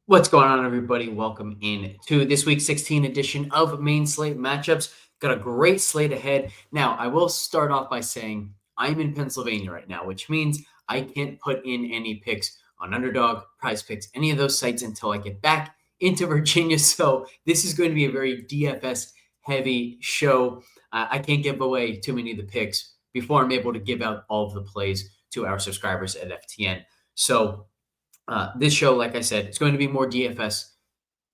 What's going on, everybody? Welcome in to this week's 16 edition of Main Slate Matchups. Got a great slate ahead. Now, I will start off by saying I'm in Pennsylvania right now, which means I can't put in any picks on Underdog, Prize Picks, any of those sites until I get back into Virginia. So this is going to be a very DFS heavy show. I can't give away too many of the picks before I'm able to give out all of the plays to our subscribers at FTN. So this show, like I said, it's going to be more DFS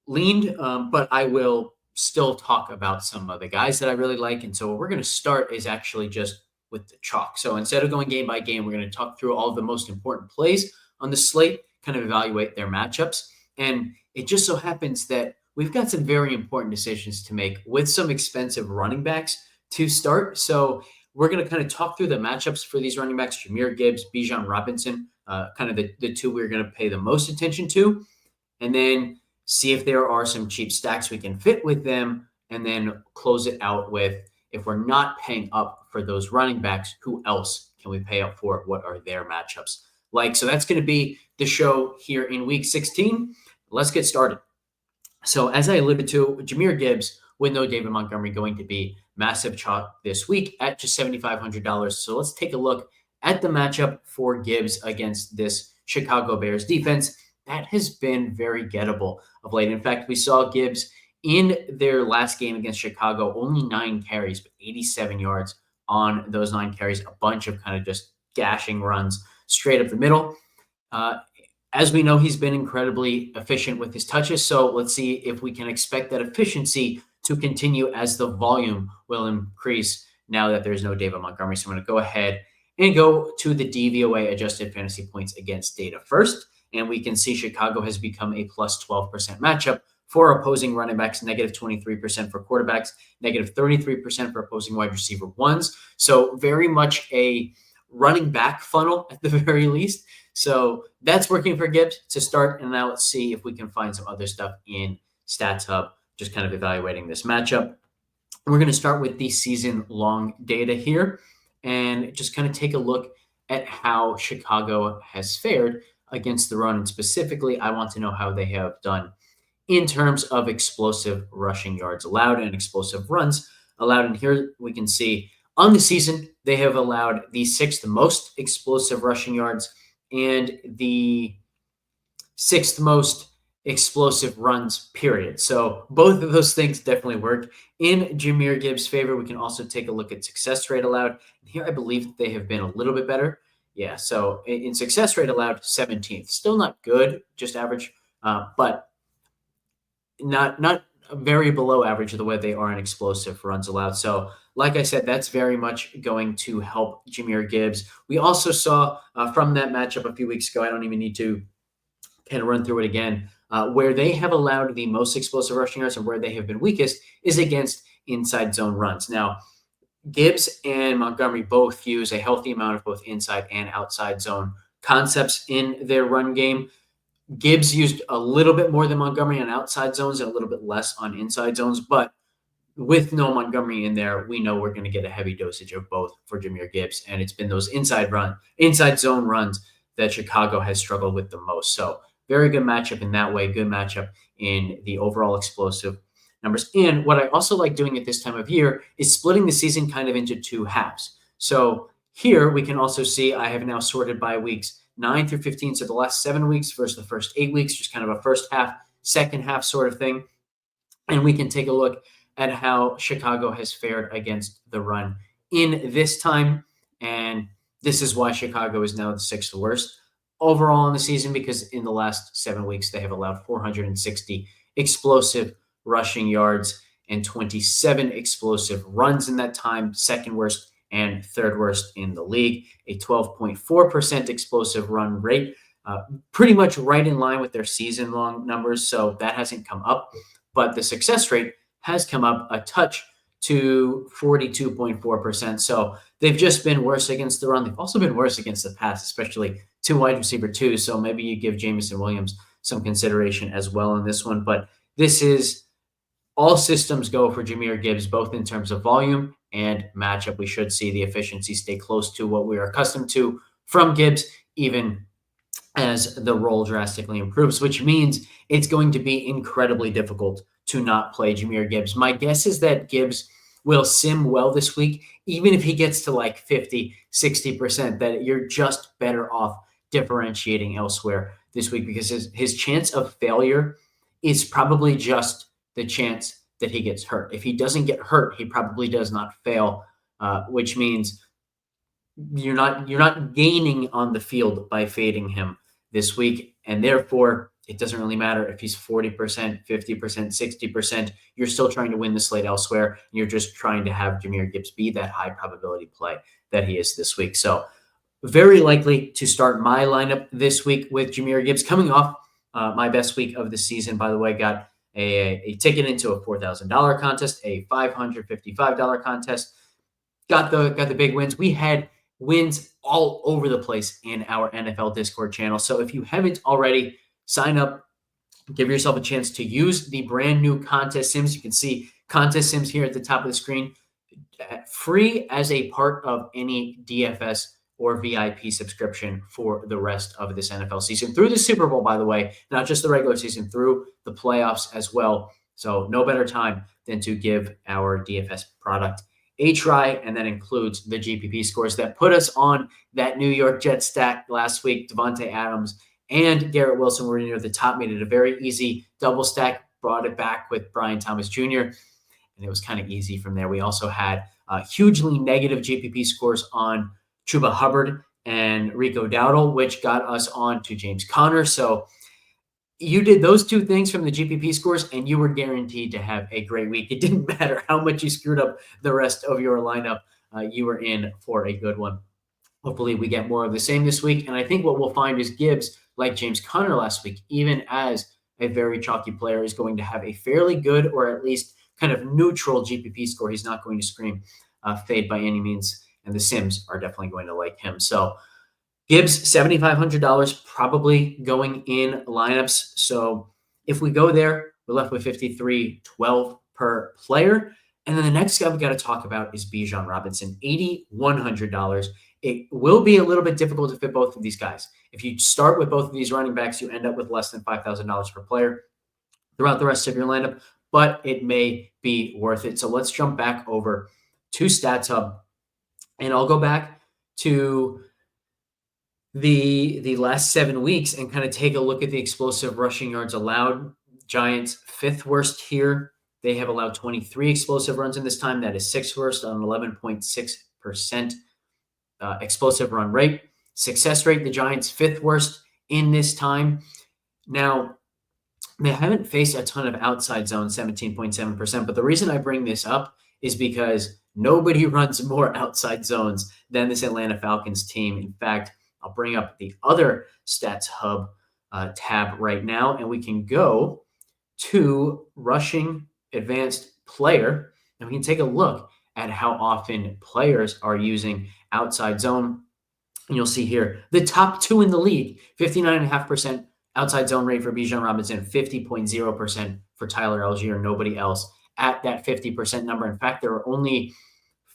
leaned, but I will still talk about some of the guys that I really like. And so what we're going to start is actually just with the chalk. So instead of going game by game, we're going to talk through all of the most important plays on the slate, kind of evaluate their matchups. And it just so happens that we've got some very important decisions to make with some expensive running backs to start. So we're going to kind of talk through the matchups for these running backs, Jahmyr Gibbs, Bijan Robinson, kind of the two we're going to pay the most attention to. And then see if there are some cheap stacks we can fit with them, and then close it out with, if we're not paying up for those running backs, who else can we pay up for? What are their matchups like? So that's going to be the show here in week 16. Let's get started. So as I alluded to, Jahmyr Gibbs with no David Montgomery going to be massive chalk this week at just $7,500. So let's take a look at the matchup for Gibbs against this Chicago Bears defense. That has been very gettable of late. In fact, we saw Gibbs in their last game against Chicago, only 9 carries, but 87 yards on those 9 carries, a bunch of kind of just gashing runs straight up the middle. As we know, he's been incredibly efficient with his touches. So let's see if we can expect that efficiency to continue as the volume will increase now that there's no David Montgomery. So I'm going to go ahead and go to the DVOA adjusted fantasy points against data first. And we can see Chicago has become a plus 12% matchup for opposing running backs, negative 23% for quarterbacks, negative 33% for opposing wide receiver ones. So very much a running back funnel at the very least. So that's working for Gibbs to start. And now let's see if we can find some other stuff in StatsHub, just kind of evaluating this matchup. We're going to start with the season-long data here and just kind of take a look at how Chicago has fared against the run. And specifically, I want to know how they have done in terms of explosive rushing yards allowed and explosive runs allowed. And here we can see on the season, they have allowed the 6th most explosive rushing yards and the 6th most explosive runs, period. So both of those things definitely work in Jahmyr Gibbs' favor. We can also take a look at success rate allowed. Here, I believe they have been a little bit better. Yeah, so in success rate allowed, 17th. Still not good, just average, but not very below average of the way they are in explosive runs allowed. So like I said, that's very much going to help Jahmyr Gibbs. We also saw from that matchup a few weeks ago, I don't even need to kind of run through it again, where they have allowed the most explosive rushing yards and where they have been weakest is against inside zone runs. Now, Gibbs and Montgomery both use a healthy amount of both inside and outside zone concepts in their run game. Gibbs used a little bit more than Montgomery on outside zones and a little bit less on inside zones, but with no Montgomery in there, we know we're going to get a heavy dosage of both for Jahmyr Gibbs, and it's been those inside zone runs that Chicago has struggled with the most. So very good matchup in that way, good matchup in the overall explosive numbers. And what I also like doing at this time of year is splitting the season kind of into 2 halves. So here we can also see I have now sorted by weeks 9 through 15. So the last 7 weeks versus the first 8 weeks, just kind of a first half, second half sort of thing. And we can take a look at how Chicago has fared against the run in this time. And this is why Chicago is now the 6th worst overall in the season, because in the last 7 weeks, they have allowed 460 explosive rushing yards and 27 explosive runs in that time, 2nd worst and 3rd worst in the league, a 12.4% explosive run rate, pretty much right in line with their season-long numbers. So that hasn't come up, but the success rate has come up a touch to 42.4%. So they've just been worse against the run. They've also been worse against the pass, especially to wide receiver 2. So maybe you give Jameson Williams some consideration as well in this one. But this is all systems go for Jahmyr Gibbs, both in terms of volume and matchup. We should see the efficiency stay close to what we are accustomed to from Gibbs, even as the role drastically improves, which means it's going to be incredibly difficult to not play Jahmyr Gibbs. My guess is that Gibbs will sim well this week, even if he gets to like 50, 60%, that you're just better off differentiating elsewhere this week because his chance of failure is probably just the chance that he gets hurt. If he doesn't get hurt, he probably does not fail, which means you're not gaining on the field by fading him this week, and therefore it doesn't really matter if he's 40%, 50%, 60%. You're still trying to win the slate elsewhere, and you're just trying to have Jahmyr Gibbs be that high probability play that he is this week. So very likely to start my lineup this week with Jahmyr Gibbs coming off my best week of the season. By the way, got a ticket into a $4,000 contest, a $555 contest. Got the big wins. We had wins all over the place in our NFL Discord channel. So if you haven't already, sign up, give yourself a chance to use the brand new contest sims. You can see contest sims here at the top of the screen, free as a part of any DFS or VIP subscription for the rest of this NFL season through the Super Bowl, by the way, not just the regular season, through the playoffs as well. So no better time than to give our DFS product a try, and that includes the GPP scores that put us on that New York Jets stack last week. Devontae Adams and Garrett Wilson were near the top, made it a very easy double stack, brought it back with Brian Thomas Jr., and it was kind of easy from there. We also had hugely negative GPP scores on Chuba Hubbard and Rico Dowdle, which got us on to James Conner. So you did those two things from the GPP scores, and you were guaranteed to have a great week. It didn't matter how much you screwed up the rest of your lineup. You were in for a good one. Hopefully we get more of the same this week. And I think what we'll find is Gibbs, like James Conner last week, even as a very chalky player, is going to have a fairly good or at least kind of neutral GPP score. He's not going to scream fade by any means. And the Sims are definitely going to like him. So Gibbs, $7,500 probably going in lineups. So if we go there, we're left with $53.12 per player. And then the next guy we got to talk about is Bijan Robinson, $8,100. It will be a little bit difficult to fit both of these guys. If you start with both of these running backs, you end up with less than $5,000 per player throughout the rest of your lineup, but it may be worth it. So let's jump back over to StatsHub, and I'll go back to the last 7 weeks and kind of take a look at the explosive rushing yards allowed. Giants, fifth worst here. They have allowed 23 explosive runs in this time. That is sixth worst on 11.6% explosive run rate. Success rate, the Giants, fifth worst in this time. Now, they haven't faced a ton of outside zone, 17.7%. But the reason I bring this up is because nobody runs more outside zones than this Atlanta Falcons team. In fact, I'll bring up the other StatsHub tab right now, and we can go to rushing advanced player, and we can take a look at how often players are using outside zone. And you'll see here the top two in the league, 59.5% outside zone rate for Bijan Robinson, 50.0% for Tyler Algier, nobody else at that 50% number. In fact, there are only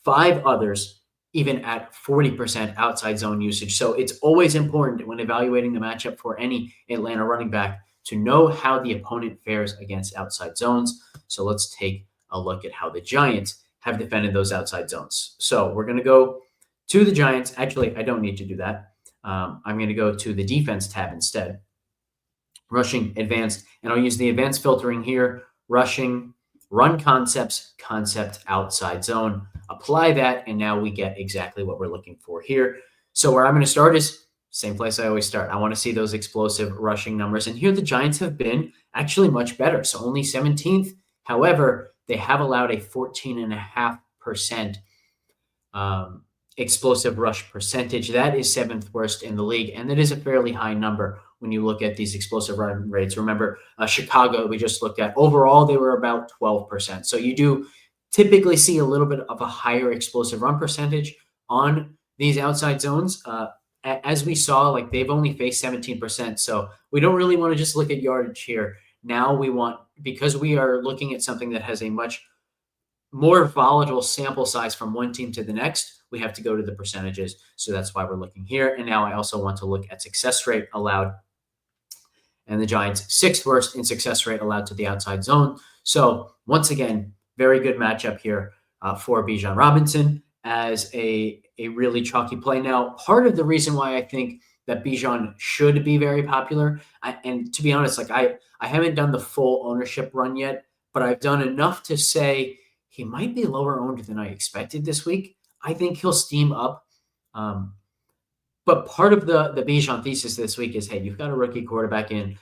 5 others even at 40% outside zone usage. So it's always important when evaluating the matchup for any Atlanta running back to know how the opponent fares against outside zones. So let's take a look at how the Giants have defended those outside zones. So we're going to go to the Giants. Actually, I don't need to do that. I'm going to go to the defense tab instead. Rushing advanced, and I'll use the advanced filtering here. Rushing, run concepts, concept outside zone. Apply that, and now we get exactly what we're looking for here. So where I'm going to start is same place I always start. I want to see those explosive rushing numbers. And here the Giants have been actually much better. So only 17th. However, they have allowed a 14.5% explosive rush percentage. That is 7th worst in the league. And that is a fairly high number when you look at these explosive run rates. Remember, Chicago, we just looked at. Overall, they were about 12%. So you do typically see a little bit of a higher explosive run percentage on these outside zones. As we saw, like they've only faced 17%. So we don't really want to just look at yardage here. Now we want, because we are looking at something that has a much more volatile sample size from one team to the next, we have to go to the percentages. So that's why we're looking here. And now I also want to look at success rate allowed, and the Giants 6th worst in success rate allowed to the outside zone. So once again, very good matchup here for Bijan Robinson as a really chalky play. Now, part of the reason why I think that Bijan should be very popular, and to be honest, like I haven't done the full ownership run yet, but I've done enough to say he might be lower owned than I expected this week. I think he'll steam up. But part of the Bijan thesis this week is, hey, you've got a rookie quarterback in.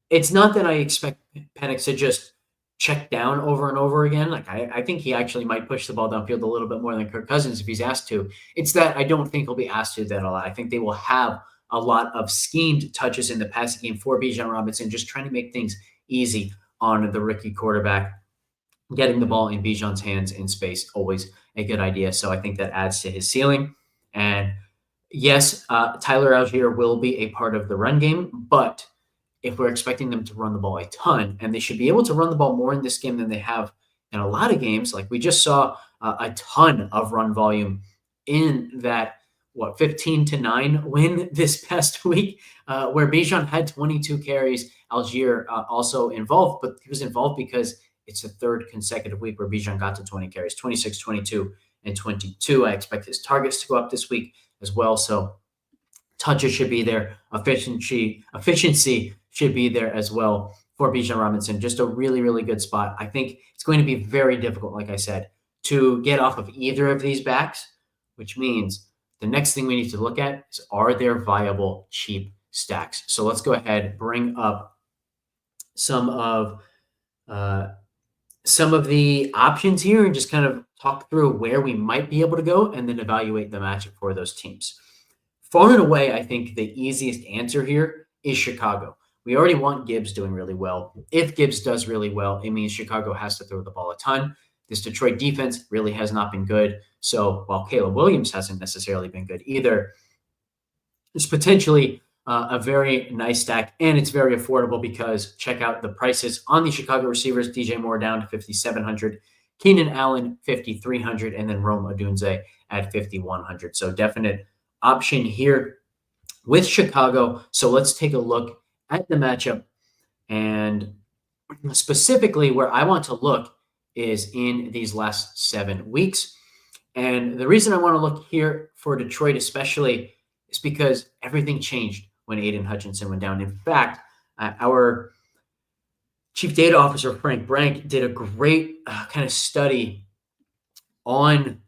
It's not that I expect Penix to just check down over and over again. Like I think he actually might push the ball downfield a little bit more than Kirk Cousins if he's asked to. It's that I don't think he'll be asked to that a lot. I think they will have a lot of schemed touches in the passing game for Bijan Robinson, just trying to make things easy on the rookie quarterback. Getting the ball in Bijan's hands in space, always a good idea. So I think that adds to his ceiling. And yes, Tyler Algier will be a part of the run game, but if we're expecting them to run the ball a ton, and they should be able to run the ball more in this game than they have in a lot of games. Like we just saw a ton of run volume in that 15-9 win this past week, where Bijan had 22 carries. Algier also involved, but he was involved because it's the third consecutive week where Bijan got to 20 carries, 26, 22, and 22. I expect his targets to go up this week as well. So touches should be there. Efficiency should be there as well for Bijan Robinson. Just a really, really good spot. I think it's going to be very difficult, like I said, to get off of either of these backs, which means the next thing we need to look at is, are there viable cheap stacks? So let's go ahead, bring up some of the options here and just kind of talk through where we might be able to go and then evaluate the matchup for those teams. Far and away, I think the easiest answer here is Chicago. We already want Gibbs doing really well. If Gibbs does really well, it means Chicago has to throw the ball a ton. This Detroit defense really has not been good. So while Caleb Williams hasn't necessarily been good either, it's potentially a very nice stack, and it's very affordable because check out the prices on the Chicago receivers. DJ Moore down to 5,700, Keenan Allen 5,300, and then Rome Odunze at 5,100. So definite option here with Chicago. So let's take a look at the matchup, and specifically where I want to look is in these last 7 weeks. And the reason I want to look here for Detroit especially is because everything changed when Aiden Hutchinson went down. In fact, our chief data officer, Frank Brank, did a great kind of study on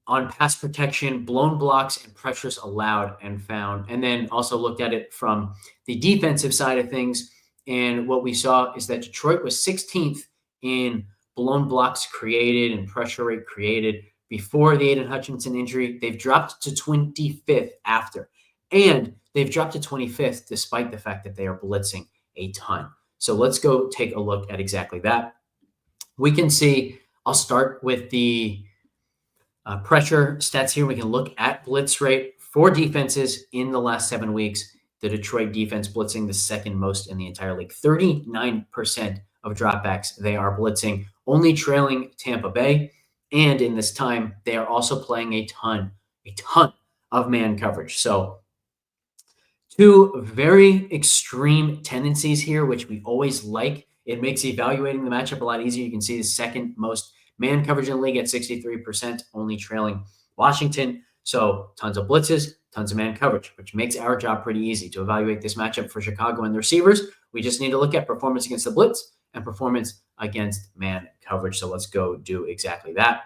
pass protection, blown blocks, and pressures allowed, and then also looked at it from the defensive side of things. And what we saw is that Detroit was 16th in blown blocks created and pressure rate created before the Aiden Hutchinson injury. They've dropped to 25th after, and they've dropped to 25th despite the fact that they are blitzing a ton. So let's go take a look at exactly that. We can see, I'll start with the pressure stats here. We can look at blitz rate for defenses in the last 7 weeks. The Detroit defense blitzing the second most in the entire league. 39% of dropbacks they are blitzing, only trailing Tampa Bay. And in this time, they are also playing a ton of man coverage. So 2 very extreme tendencies here, which we always like. It makes evaluating the matchup a lot easier. You can see the second most man coverage in the league at 63%, only trailing Washington. So tons of blitzes, tons of man coverage, which makes our job pretty easy to evaluate this matchup for Chicago and the receivers. We just need to look at performance against the blitz and performance against man coverage. So let's go do exactly that.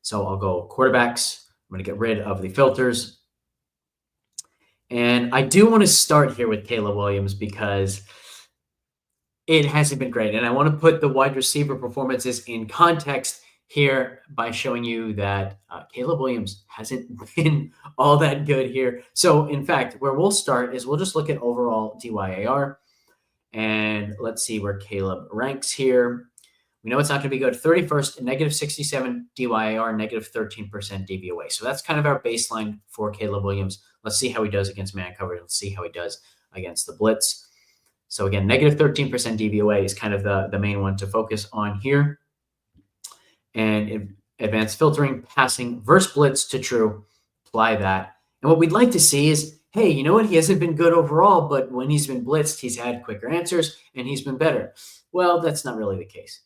So I'll go quarterbacks. I'm going to get rid of the filters. And I do want to start here with Caleb Williams because it hasn't been great. And I want to put the wide receiver performances in context here by showing you that Caleb Williams hasn't been all that good here. So in fact, where we'll start is we'll just look at overall DYAR. And let's see where Caleb ranks here. We know it's not going to be good. 31st, negative 67 DYAR, negative 13% DVOA. So that's kind of our baseline for Caleb Williams. Let's see how he does against man coverage. Let's see how he does against the blitz. So again, negative 13% DVOA is kind of the main one to focus on here. And advanced filtering, passing, verse blitz to true, apply that. And what we'd like to see is, hey, you know what? He hasn't been good overall, but when he's been blitzed, he's had quicker answers and he's been better. Well, that's not really the case.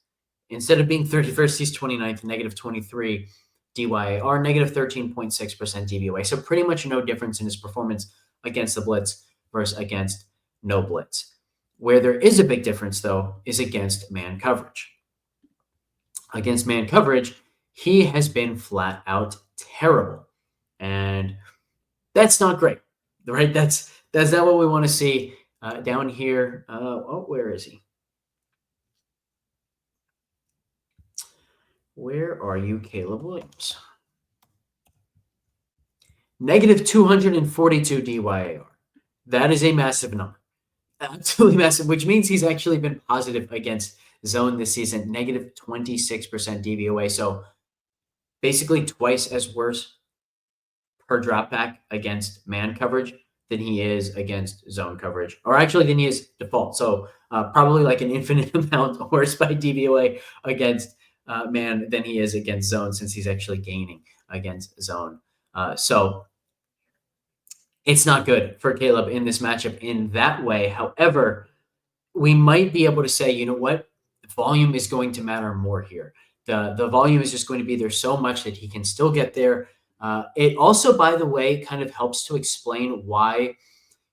Instead of being 31st, he's 29th, negative 23 DYAR, negative 13.6% DVOA. So pretty much no difference in his performance against the blitz versus against no blitz. Where there is a big difference, though, is against man coverage. Against man coverage, he has been flat out terrible. And that's not great, right? That's not what we want to see down here. Where is he? Where are you, Caleb Williams? Negative 242 DYAR. That is a massive number. Absolutely massive, which means he's actually been positive against zone this season, negative 26% DVOA. So basically twice as worse per dropback against man coverage than he is against zone coverage, or actually than he is default. So probably like an infinite amount worse by DVOA against man than he is against zone, since he's actually gaining against zone. So it's not good for Caleb in this matchup in that way. However, we might be able to say, you know what? Volume is going to matter more here. The volume is just going to be there so much that he can still get there. It also, by the way, kind of helps to explain why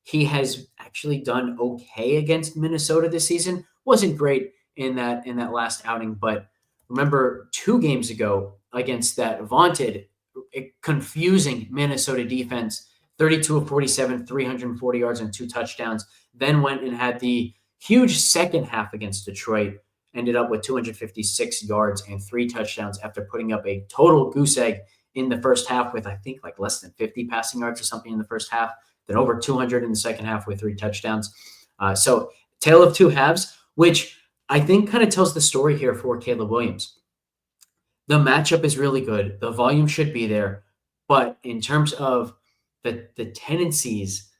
he has actually done okay against Minnesota this season. Wasn't great in that last outing, but remember 2 games ago against that vaunted, confusing Minnesota defense, 32 of 47, 340 yards and 2 touchdowns, then went and had the huge second half against Detroit, ended up with 256 yards and 3 touchdowns after putting up a total goose egg in the first half with, I think, like less than 50 passing yards or something in the first half, then over 200 in the second half with 3 touchdowns. So tale of 2 halves, which I think kind of tells the story here for Caleb Williams. The matchup is really good. The volume should be there. But in terms of the tendencies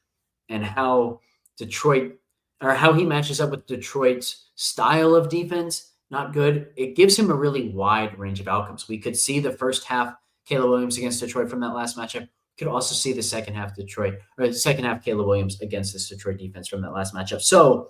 and how Detroit, or how he matches up with Detroit's style of defense, not good. It gives him a really wide range of outcomes. We could see the first half Caleb Williams against Detroit from that last matchup. We could also see the second half Detroit, or the second half Caleb Williams against this Detroit defense from that last matchup. So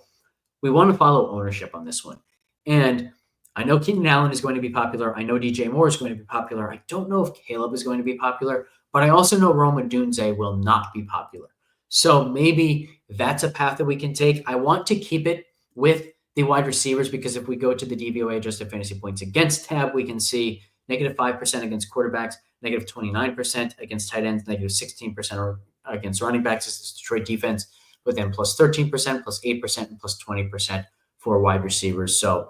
we want to follow ownership on this one. And I know Keenan Allen is going to be popular. I know DJ Moore is going to be popular. I don't know if Caleb is going to be popular, but I also know Rome Odunze will not be popular. So maybe that's a path that we can take. I want to keep it with the wide receivers, because if we go to the DVOA adjusted fantasy points against tab, we can see negative 5% against quarterbacks, negative 29% against tight ends, negative 16% against running backs. This is Detroit defense, but then plus 13%, plus 8%, and plus 20% for wide receivers. So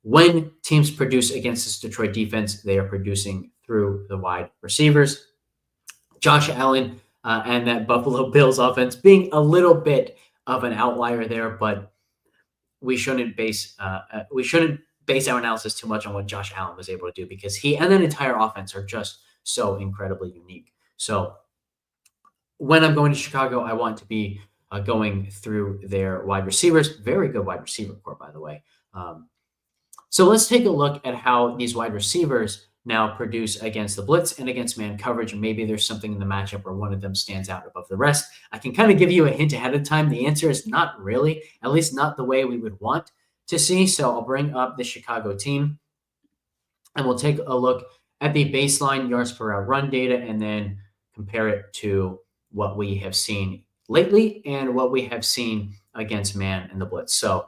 when teams produce against this Detroit defense, they are producing through the wide receivers. Josh Allen and that Buffalo Bills offense being a little bit of an outlier there, but we shouldn't base our analysis too much on what Josh Allen was able to do, because he and that entire offense are just so incredibly unique. So when I'm going to Chicago, I want to be going through their wide receivers. Very good wide receiver core, by the way. So let's take a look at how these wide receivers now produce against the blitz and against man coverage. Maybe there's something in the matchup where one of them stands out above the rest. I can kind of give you a hint ahead of time. The answer is not really, at least not the way we would want to see. So I'll bring up the Chicago team and we'll take a look at the baseline yards per route run data and then compare it to what we have seen lately and what we have seen against man and the blitz. So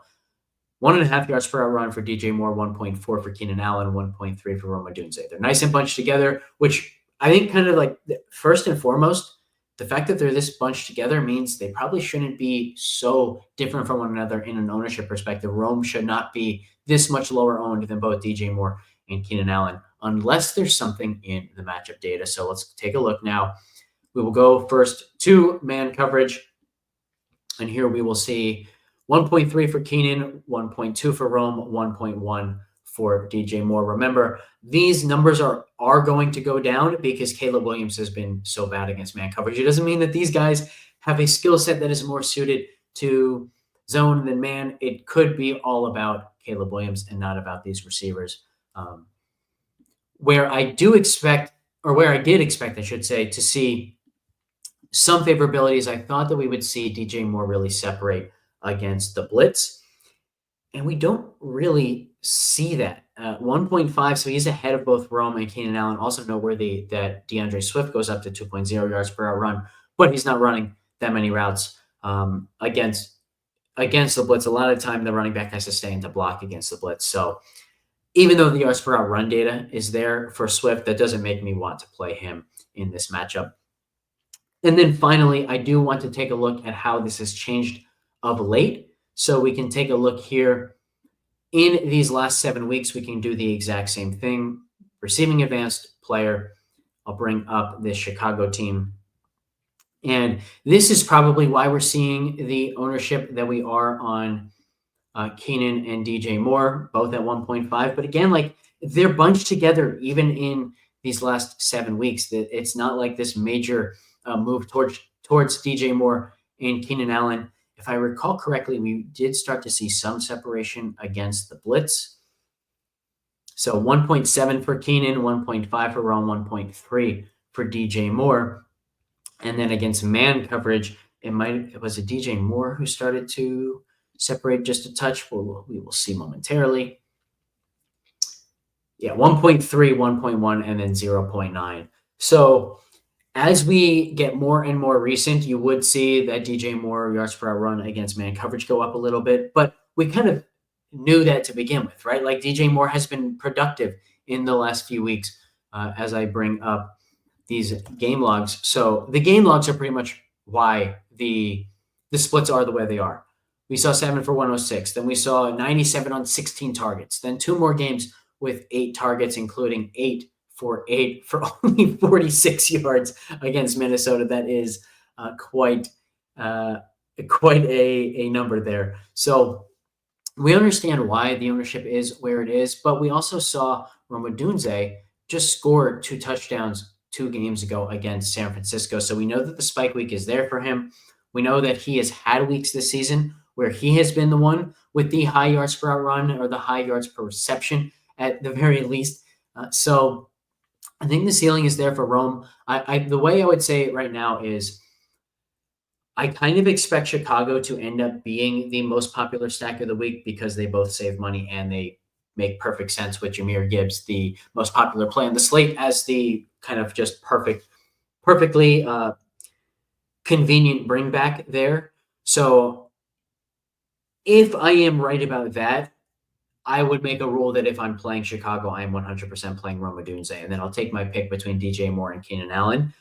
1.5 yards per route run for DJ Moore, 1.4 for Keenan Allen, 1.3 for Rome Odunze. They're nice and bunched together, which I think kind of like first and foremost, the fact that they're this bunched together means they probably shouldn't be so different from one another in an ownership perspective. Rome should not be this much lower owned than both DJ Moore and Keenan Allen, unless there's something in the matchup data. So let's take a look now. We will go first to man coverage. And here we will see 1.3 for Keenan, 1.2 for Rome, 1.1 for DJ Moore. Remember, these numbers are going to go down because Caleb Williams has been so bad against man coverage. It doesn't mean that these guys have a skill set that is more suited to zone than man, it could be all about Caleb Williams and not about these receivers. Where I did expect, I should say, to see some favorabilities, I thought that we would see DJ Moore really separate against the blitz, and we don't really see that. 1.5, so he's ahead of both Rome and Keenan Allen. Also noteworthy that DeAndre Swift goes up to 2.0 yards per route run, but he's not running that many routes against the blitz. A lot of the time, the running back has to stay in to block against the blitz. So even though the yards per route run data is there for Swift, that doesn't make me want to play him in this matchup. And then finally, I do want to take a look at how this has changed of late. So we can take a look here. In these last 7 weeks, we can do the exact same thing. Receiving advanced player. I'll bring up this Chicago team. And this is probably why we're seeing the ownership that we are on Keenan and DJ Moore, both at 1.5. But again, like they're bunched together even in these last 7 weeks. That it's not like this major move towards DJ Moore and Keenan Allen. If I recall correctly, we did start to see some separation against the blitz. So 1.7 for Keenan, 1.5 for Rome, 1.3 for DJ Moore. And then against man coverage, it was a DJ Moore who started to separate just a touch. We will see momentarily. Yeah, 1.3, 1.1, and then 0.9. So as we get more and more recent, you would see that DJ Moore yards per run against man coverage go up a little bit, but we kind of knew that to begin with, right? Like DJ Moore has been productive in the last few weeks as I bring up these game logs. So the game logs are pretty much why the splits are the way they are. We saw 7 for 106. Then we saw 97 on 16 targets. Then 2 more games with 8 targets, including 8 for 8 for only 46 yards against Minnesota. That is quite a number there. So we understand why the ownership is where it is, but we also saw Rome Odunze just score 2 touchdowns 2 games ago against San Francisco. So we know that the spike week is there for him. We know that he has had weeks this season where he has been the one with the high yards per out run or the high yards per reception at the very least. So I think the ceiling is there for Rome. The way I would say it right now is I kind of expect Chicago to end up being the most popular stack of the week because they both save money and they make perfect sense with Jahmyr Gibbs, the most popular play on the slate, as the kind of just perfectly convenient bring back there. So if I am right about that, I would make a rule that if I'm playing Chicago, I am 100% playing Rome Odunze, and then I'll take my pick between DJ Moore and Keenan Allen.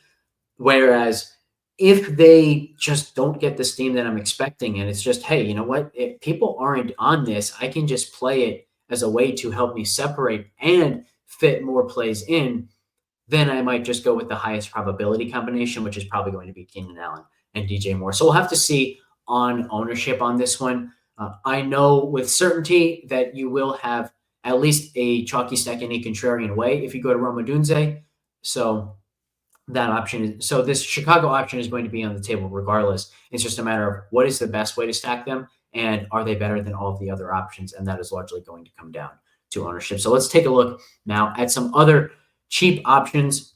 Whereas if they just don't get the steam that I'm expecting, and it's just, hey, you know what? If people aren't on this, I can just play it as a way to help me separate and fit more plays in, then I might just go with the highest probability combination, which is probably going to be Keenan Allen and DJ Moore. So we'll have to see on ownership on this one. I know with certainty that you will have at least a chalky stack in a contrarian way if you go to Rome Odunze. So that option is, so this Chicago option is going to be on the table regardless. It's just a matter of what is the best way to stack them and are they better than all of the other options? And that is largely going to come down to ownership. So let's take a look now at some other cheap options.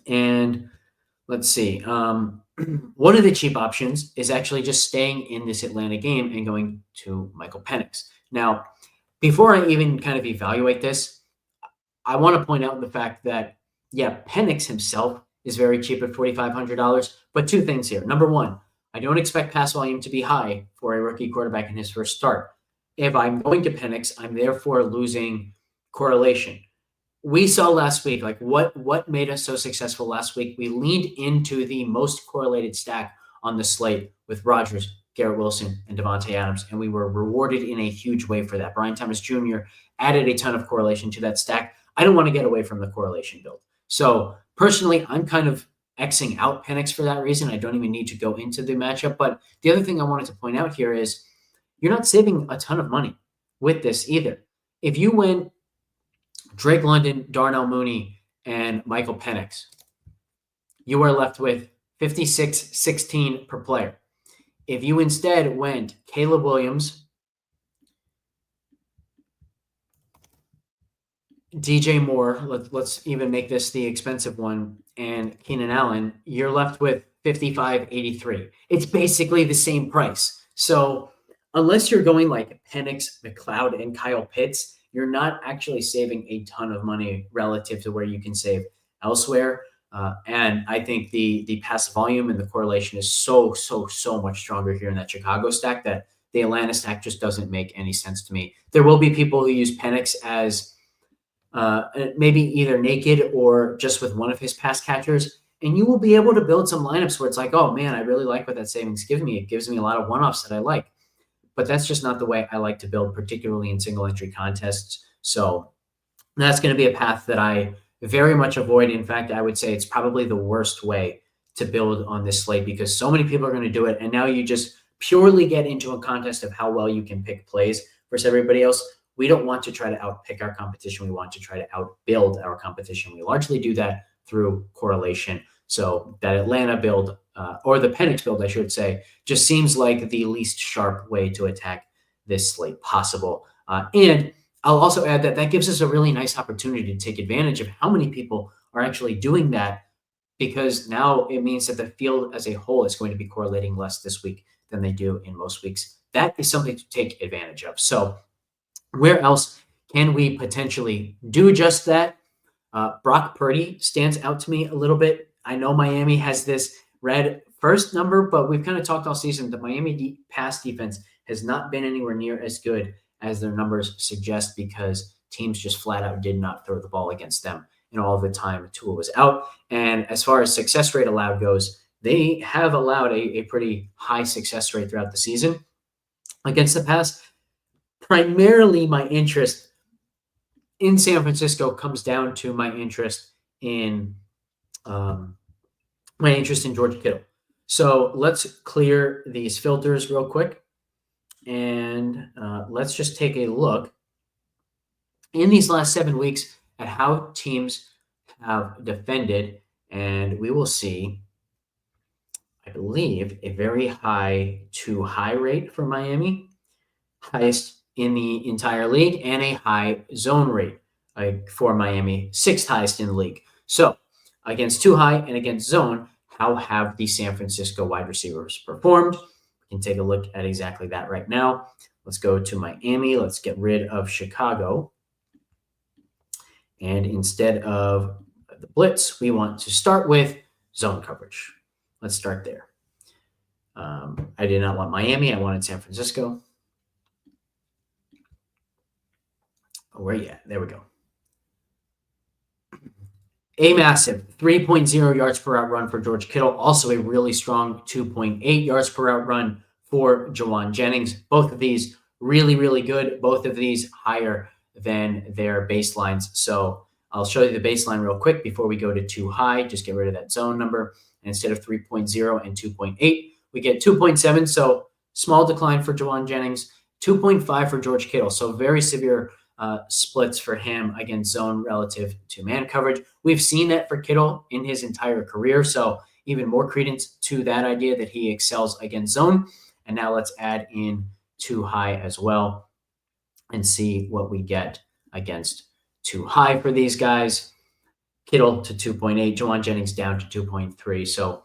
And let's see. One of the cheap options is actually just staying in this Atlanta game and going to Michael Penix. Now, before I even kind of evaluate this, I want to point out the fact that, yeah, Penix himself is very cheap at $4,500. But 2 things here. Number 1, I don't expect pass volume to be high for a rookie quarterback in his first start. If I'm going to Penix, I'm therefore losing correlation. We saw last week, like what made us so successful last week? We leaned into the most correlated stack on the slate with Rodgers, Garrett Wilson, and Devontae Adams, and we were rewarded in a huge way for that. Brian Thomas Jr. added a ton of correlation to that stack. I don't want to get away from the correlation build. So personally, I'm kind of Xing out Penix for that reason. I don't even need to go into the matchup. But the other thing I wanted to point out here is you're not saving a ton of money with this either. If you went Drake London, Darnell Mooney, and Michael Penix, you are left with $56.16 per player. If you instead went Caleb Williams, DJ Moore, let's even make this the expensive one, and Keenan Allen, you're left with 55.83. It's basically the same price. So unless you're going like Penix, McLeod, and Kyle Pitts, you're not actually saving a ton of money relative to where you can save elsewhere. And I think the pass volume and the correlation is so much stronger here in that Chicago stack that the Atlanta stack just doesn't make any sense to me. There will be people who use Penix as maybe either naked or just with one of his pass catchers. And you will be able to build some lineups where it's like, oh man, I really like what that savings gives me. It gives me a lot of one-offs that I like. But that's just not the way I like to build, particularly in single entry contests. So that's going to be a path that I very much avoid. In fact, I would say it's probably the worst way to build on this slate because so many people are going to do it. And now you just purely get into a contest of how well you can pick plays versus everybody else. We don't want to try to outpick our competition. We want to try to outbuild our competition. We largely do that through correlation. So that Atlanta build, or the Penix build, I should say, just seems like the least sharp way to attack this slate possible. And I'll also add that that gives us a really nice opportunity to take advantage of how many people are actually doing that, because now it means that the field as a whole is going to be correlating less this week than they do in most weeks. That is something to take advantage of. So where else can we potentially do just that? Brock Purdy stands out to me a little bit. I know Miami has this red first number, but we've kind of talked all season that Miami pass defense has not been anywhere near as good as their numbers suggest because teams just flat out did not throw the ball against them in all of the time Tua was out. And as far as success rate allowed goes, they have allowed a pretty high success rate throughout the season against the pass. Primarily, my interest in San Francisco comes down to my interest in George Kittle. So let's clear these filters real quick, and let's just take a look in these last 7 weeks at how teams have defended, and we will see, I believe, a very high to high rate for Miami, highest in the entire league, and a high zone rate for Miami, 6th highest in the league. So against too high and against zone, how have the San Francisco wide receivers performed? We can take a look at exactly that right now. Let's go to Miami. Let's get rid of Chicago. And instead of the blitz, we want to start with zone coverage. Let's start there. I did not want Miami. I wanted San Francisco. Where are you at? There we go. A massive 3.0 yards per route run for George Kittle. Also a really strong 2.8 yards per route run for Juwan Jennings. Both of these really good. Both of these higher than their baselines. So I'll show you the baseline real quick before we go to too high. Just get rid of that zone number. And instead of 3.0 and 2.8, we get 2.7. So small decline for Juwan Jennings, 2.5 for George Kittle. So very severe splits for him against zone relative to man coverage. We've seen that for Kittle in his entire career. So even more credence to that idea that he excels against zone. And now let's add in too high as well and see what we get against too high for these guys. Kittle to 2.8, Juwan Jennings down to 2.3. So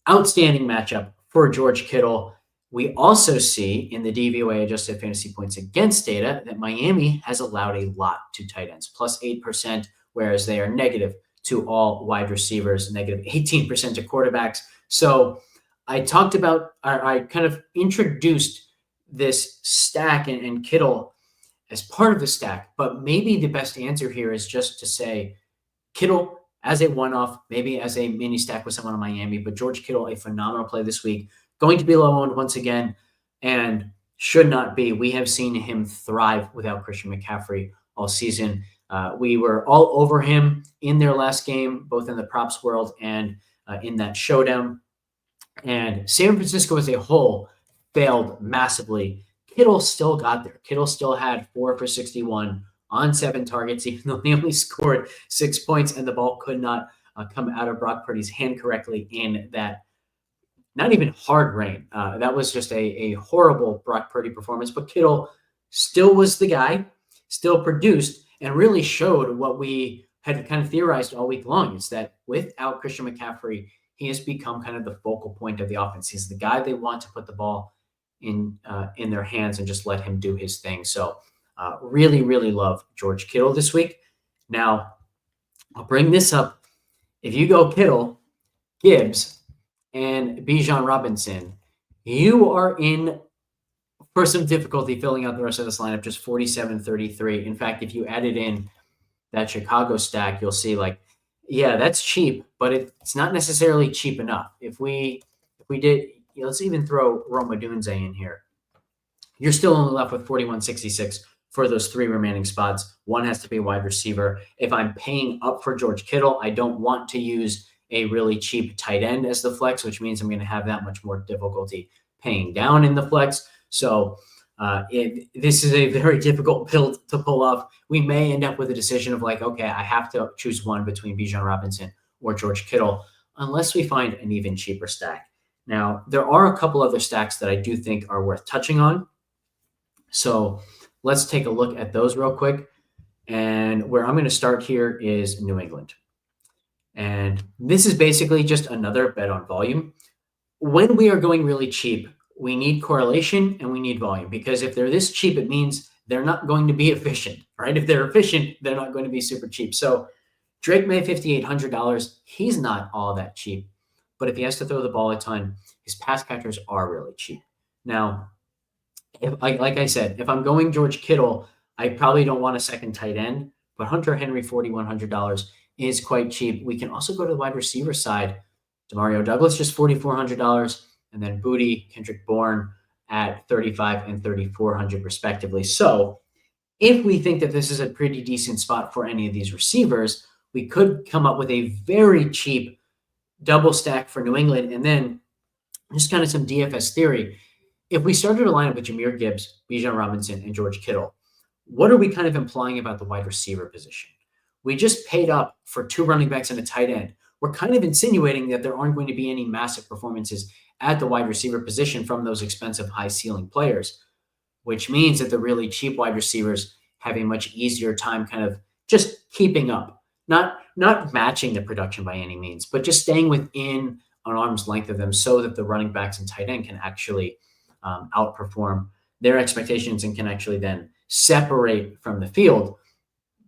outstanding matchup for George Kittle. We also see in the DVOA adjusted fantasy points against data that Miami has allowed a lot to tight ends, plus 8%, whereas they are negative to all wide receivers, negative 18% to quarterbacks. So I talked about, I kind of introduced this stack and Kittle as part of the stack, but maybe the best answer here is just to say Kittle as a one-off, maybe as a mini stack with someone in Miami, but George Kittle, a phenomenal play this week. Going to be low owned once again and should not be. We have seen him thrive without Christian McCaffrey all season. We were all over him in their last game, both in the props world and in that showdown. And San Francisco as a whole failed massively. Kittle still got there. Kittle still had 4 for 61 on 7 targets, even though they only scored 6 points and the ball could not come out of Brock Purdy's hand correctly in that not even hard rain. That was just a horrible Brock Purdy performance, but Kittle still was the guy, still produced, and really showed what we had kind of theorized all week long. Is that without Christian McCaffrey, he has become kind of the focal point of the offense. He's the guy they want to put the ball in their hands and just let him do his thing. So really, really love George Kittle this week. Now, I'll bring this up. If you go Kittle, Gibbs, and Bijan Robinson, you are in for some difficulty filling out the rest of this lineup, just 47-33. In fact, if you added in that Chicago stack, you'll see yeah, that's cheap, but it's not necessarily cheap enough. If we did, let's even throw Rome Odunze in here. You're still only left with 41.66 for those three remaining spots. One has to be a wide receiver. If I'm paying up for George Kittle, I don't want to use a really cheap tight end as the flex, which means I'm going to have that much more difficulty paying down in the flex. So this is a very difficult build to pull off. We may end up with a decision of okay, I have to choose one between Bijan Robinson or George Kittle, unless we find an even cheaper stack. Now, there are a couple other stacks that I do think are worth touching on. So let's take a look at those real quick. And where I'm going to start here is New England. And this is basically just another bet on volume. When we are going really cheap, we need correlation and we need volume, because if they're this cheap, it means they're not going to be efficient, right? If they're efficient, they're not going to be super cheap. So Drake May, $5,800. He's not all that cheap, but if he has to throw the ball a ton, his pass catchers are really cheap. Now, like I said, if I'm going George Kittle, I probably don't want a second tight end, but Hunter Henry, $4,100 is quite cheap. We can also go to the wide receiver side. Demario Douglas, just $4,400, and then Booty, Kendrick Bourne at $3,500 and $3,400 respectively. So if we think that this is a pretty decent spot for any of these receivers, we could come up with a very cheap double stack for New England. And then just kind of some DFS theory. If we started a lineup with Jahmyr Gibbs, Bijan Robinson, and George Kittle, what are we kind of implying about the wide receiver position? We just paid up for two running backs and a tight end. We're kind of insinuating that there aren't going to be any massive performances at the wide receiver position from those expensive high ceiling players, which means that the really cheap wide receivers have a much easier time kind of just keeping up, not matching the production by any means, but just staying within an arm's length of them so that the running backs and tight end can actually outperform their expectations and can actually then separate from the field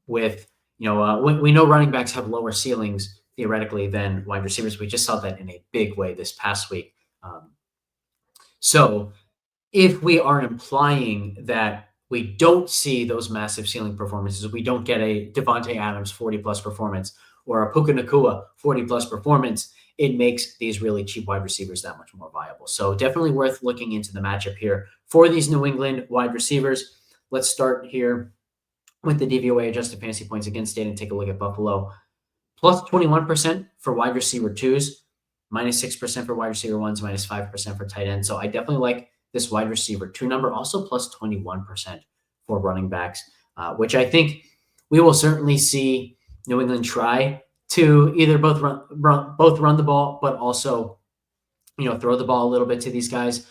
with, we know running backs have lower ceilings theoretically than wide receivers. We just saw that in a big way this past week. So if we are implying that we don't see those massive ceiling performances, we don't get a Devontae Adams 40-plus performance or a Puka Nacua 40-plus performance, it makes these really cheap wide receivers that much more viable. So definitely worth looking into the matchup here for these New England wide receivers. Let's start here with the DVOA adjusted fantasy points against state and take a look at Buffalo. Plus 21% for wide receiver twos, minus 6% for wide receiver ones, minus 5% for tight ends. So I definitely like this wide receiver two number, also plus 21% for running backs, which I think we will certainly see New England try to either both run the ball, but also, throw the ball a little bit to these guys.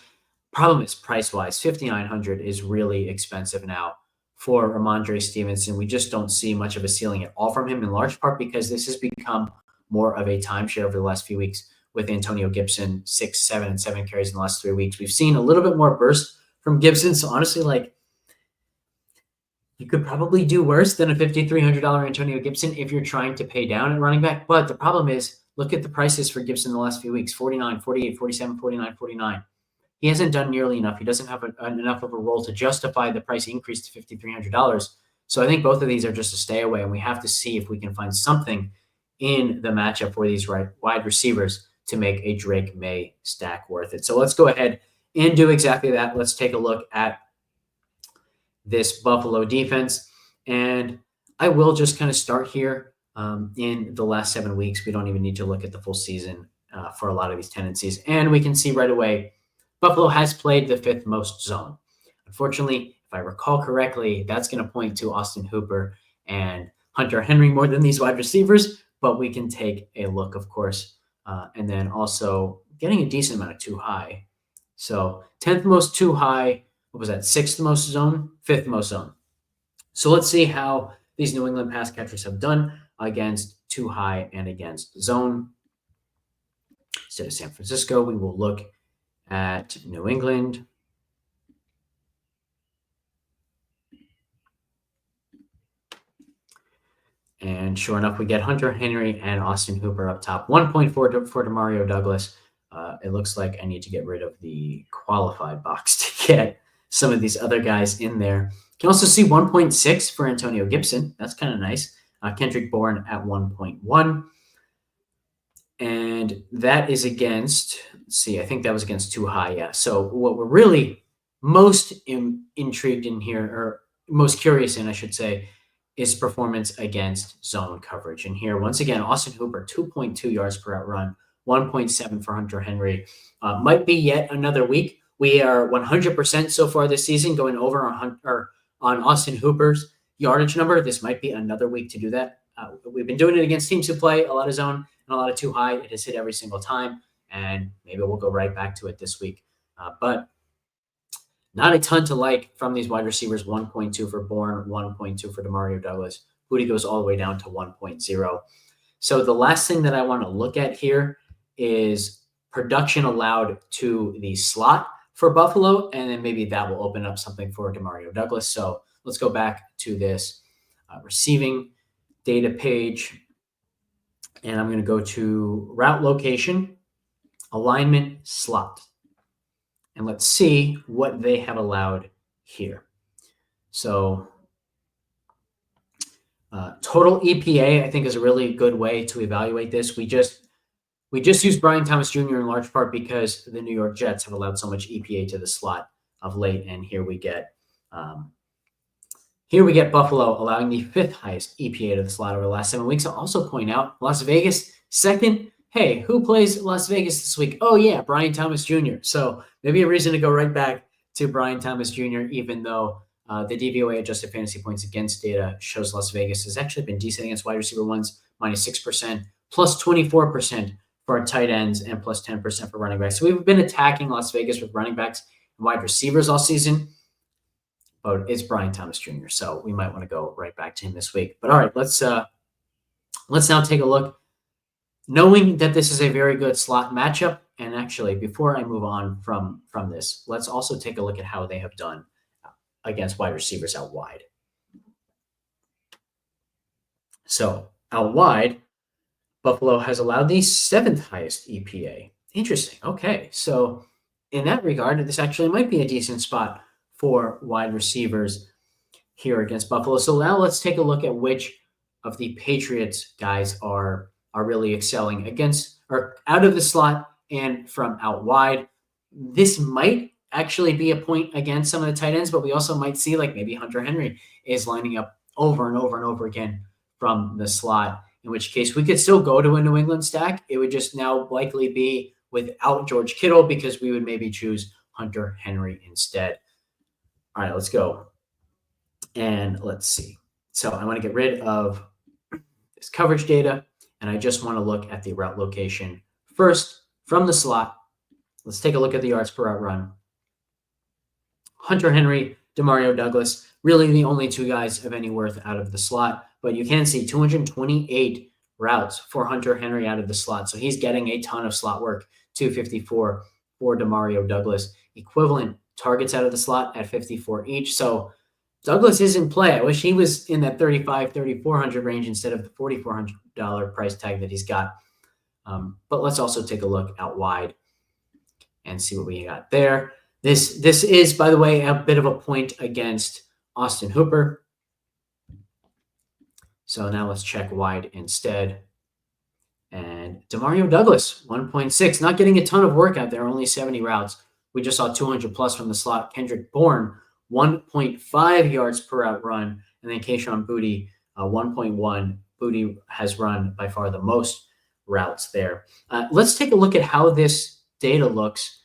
Problem is price-wise, $5,900 is really expensive now for Ramondre Stevenson. We just don't see much of a ceiling at all from him, in large part because this has become more of a timeshare over the last few weeks with Antonio Gibson, 6, 7, and 7 carries in the last 3 weeks. We've seen a little bit more burst from Gibson. So honestly, you could probably do worse than a $5,300 Antonio Gibson if you're trying to pay down at running back. But the problem is, look at the prices for Gibson in the last few weeks, 49, 48, 47, 49, 49. He hasn't done nearly enough. He doesn't have enough of a role to justify the price increase to $5,300. So I think both of these are just a stay away, and we have to see if we can find something in the matchup for these wide receivers to make a Drake May stack worth it. So let's go ahead and do exactly that. Let's take a look at this Buffalo defense. And I will just kind of start here in the last 7 weeks. We don't even need to look at the full season for a lot of these tendencies. And we can see right away, Buffalo has played the 5th most zone. Unfortunately, if I recall correctly, that's going to point to Austin Hooper and Hunter Henry more than these wide receivers, but we can take a look, of course, and then also getting a decent amount of too high. So 10th most too high. What was that? 6th most zone, 5th most zone. So let's see how these New England pass catchers have done against too high and against zone. Instead of San Francisco, we will look at New England. And sure enough, we get Hunter Henry and Austin Hooper up top. 1 point for Demario Douglas. It looks like I need to get rid of the qualified box to get some of these other guys in there. You can also see 1.6 for Antonio Gibson. That's kind of nice. Kendrick Bourne at 1.1. And that is against, let's see, I think that was against too high. Yeah. So what we're really most intrigued in here, or most curious in, I should say, is performance against zone coverage. And here, once again, Austin Hooper, 2.2 yards per out run, 1.7 for Hunter Henry. Might be yet another week. We are 100% so far this season going over on Austin Hooper's yardage number. This might be another week to do that. We've been doing it against teams who play a lot of zone and a lot of too high. It has hit every single time, and maybe we'll go right back to it this week. But not a ton to like from these wide receivers. 1.2 for Bourne, 1.2 for Demario Douglas. Booty goes all the way down to 1.0. So the last thing that I want to look at here is production allowed to the slot for Buffalo, and then maybe that will open up something for Demario Douglas. So let's go back to this receiving data page, and I'm going to go to route location, alignment, slot. And let's see what they have allowed here. So total EPA, I think, is a really good way to evaluate this. We just used Brian Thomas Jr. in large part because the New York Jets have allowed so much EPA to the slot of late, and here we get Buffalo allowing the 5th highest EPA to the slot over the last 7 weeks. I'll also point out Las Vegas second. Hey, who plays Las Vegas this week? Oh, yeah, Brian Thomas Jr. So maybe a reason to go right back to Brian Thomas Jr., even though the DVOA adjusted fantasy points against data shows Las Vegas has actually been decent against wide receiver ones, -6%, plus 24% for our tight ends, and plus 10% for running backs. So we've been attacking Las Vegas with running backs and wide receivers all season, but it's Brian Thomas Jr., so we might want to go right back to him this week. But all right, let's now take a look. Knowing that this is a very good slot matchup, and actually, before I move on from this, let's also take a look at how they have done against wide receivers out wide. So out wide, Buffalo has allowed the 7th highest EPA. Interesting. Okay, so in that regard, this actually might be a decent spot for wide receivers here against Buffalo. So now let's take a look at which of the Patriots guys are really excelling against or out of the slot and from out wide. This might actually be a point against some of the tight ends, but we also might see like maybe Hunter Henry is lining up over and over and over again from the slot, in which case we could still go to a New England stack. It would just now likely be without George Kittle because we would maybe choose Hunter Henry instead. All right, let's go. And let's see. So I want to get rid of this coverage data, and I just want to look at the route location first from the slot. Let's take a look at the yards per route run. Hunter Henry, Demario Douglas, really the only two guys of any worth out of the slot, but you can see 228 routes for Hunter Henry out of the slot. So he's getting a ton of slot work, 254 for Demario Douglas, equivalent targets out of the slot at 54 each. So Douglas is in play. I wish he was in that $3,400 range instead of the $4,400 price tag that he's got. But let's also take a look out wide and see what we got there. This is, by the way, a bit of a point against Austin Hooper. So now let's check wide instead. And Demario Douglas, 1.6, not getting a ton of work out there, only 70 routes. We just saw 200 plus from the slot. Kendrick Bourne, 1.5 yards per route run. And then Kayshon Boutte, 1.1. Boutte has run by far the most routes there. Let's take a look at how this data looks.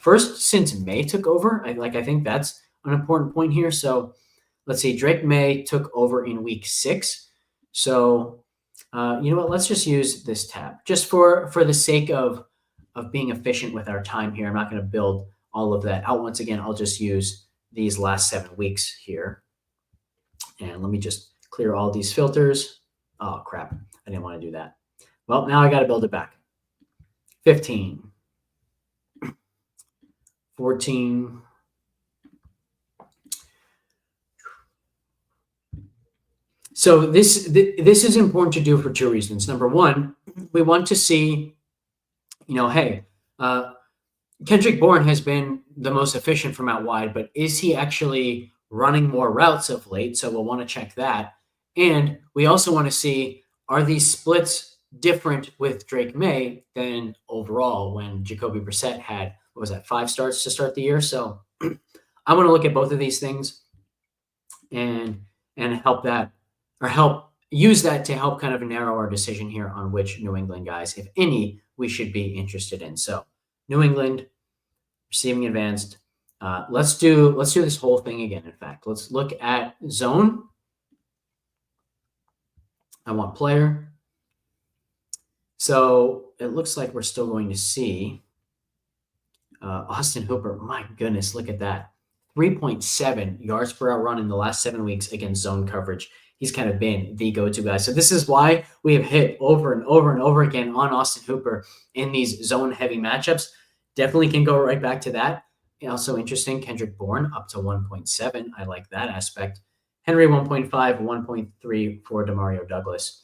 First, since May took over, I think that's an important point here. So let's see, Drake May took over in week 6. So you know what? Let's just use this tab just for the sake of of being efficient with our time here. I'm not going to build all of that out. Once again, I'll just use these last 7 weeks here. And let me just clear all these filters. Oh, crap. I didn't want to do that. Well, now I got to build it back. 15, 14, so this is important to do for 2 reasons. Number one, we want to see, hey, Kendrick Bourne has been the most efficient from out wide, but is he actually running more routes of late? So we'll want to check that. And we also want to see, are these splits different with Drake May than overall when Jacoby Brissett had, 5 starts to start the year? So I want to look at both of these things and help use that to help kind of narrow our decision here on which New England guys, if any, we should be interested in. So New England, receiving advanced. Let's do this whole thing again. In fact, let's look at zone. I want player. So it looks like we're still going to see Austin Hooper. My goodness, look at that. 3.7 yards per out run in the last 7 weeks against zone coverage. He's kind of been the go-to guy. So this is why we have hit over and over and over again on Austin Hooper in these zone-heavy matchups. Definitely can go right back to that. Also interesting, Kendrick Bourne up to 1.7. I like that aspect. Henry 1.5, 1.3 for Demario Douglas.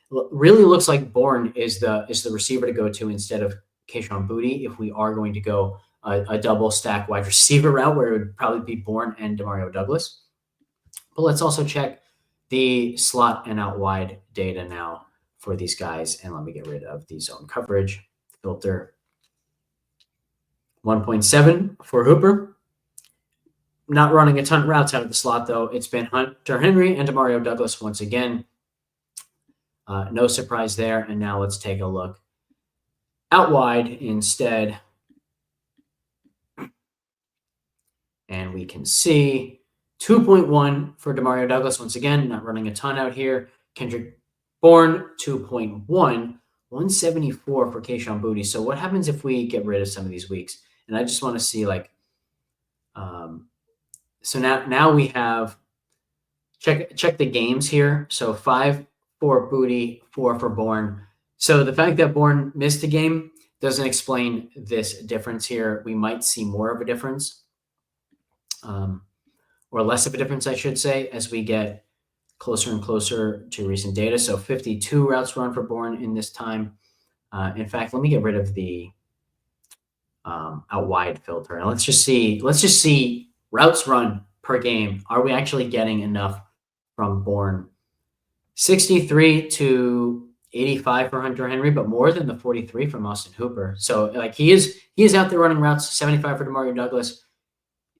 Really looks like Bourne is the receiver to go to instead of Kayshon Boutte if we are going to go a double stack wide receiver route where it would probably be Bourne and Demario Douglas. But let's also check the slot and out wide data now for these guys. And let me get rid of the zone coverage filter. 1.7 for Hooper. Not running a ton of routes out of the slot, though. It's been Hunter Henry and Demario Douglas once again. No surprise there. And now let's take a look out wide instead. And we can see 2.1 for Demario Douglas. Once again, not running a ton out here. Kendrick Bourne, 2.1. 174 for Kayshon Boutte. So what happens if we get rid of some of these weeks? And I just want to see so now we have check the games here. So 5 for Boutte, 4 for Bourne. So the fact that Bourne missed a game doesn't explain this difference here. We might see more of a difference, or less of a difference, I should say, as we get closer and closer to recent data. So 52 routes run for Bourne in this time. In fact, let me get rid of the out wide filter. And let's just see routes run per game. Are we actually getting enough from Bourne? 63 to 85 for Hunter Henry, but more than the 43 from Austin Hooper. So he is out there running routes. 75 for Demario Douglas.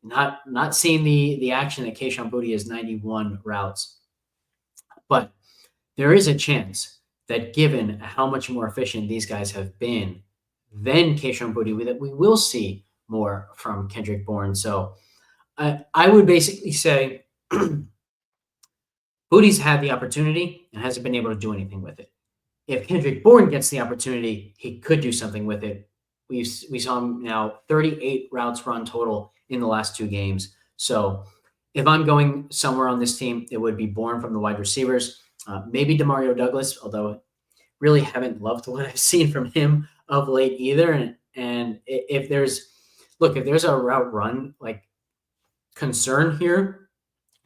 Not seeing the action that Kayshon Boutte is 91 routes. But there is a chance that given how much more efficient these guys have been than Kayshon Boutte, that we will see more from Kendrick Bourne. So I would basically say Boutte's had the opportunity and hasn't been able to do anything with it. If Kendrick Bourne gets the opportunity, he could do something with it. We saw him now 38 routes run total in the last 2 games. So if I'm going somewhere on this team, it would be Bourne from the wide receivers. Maybe Demario Douglas, although really haven't loved what I've seen from him of late either. And if there's a route run concern here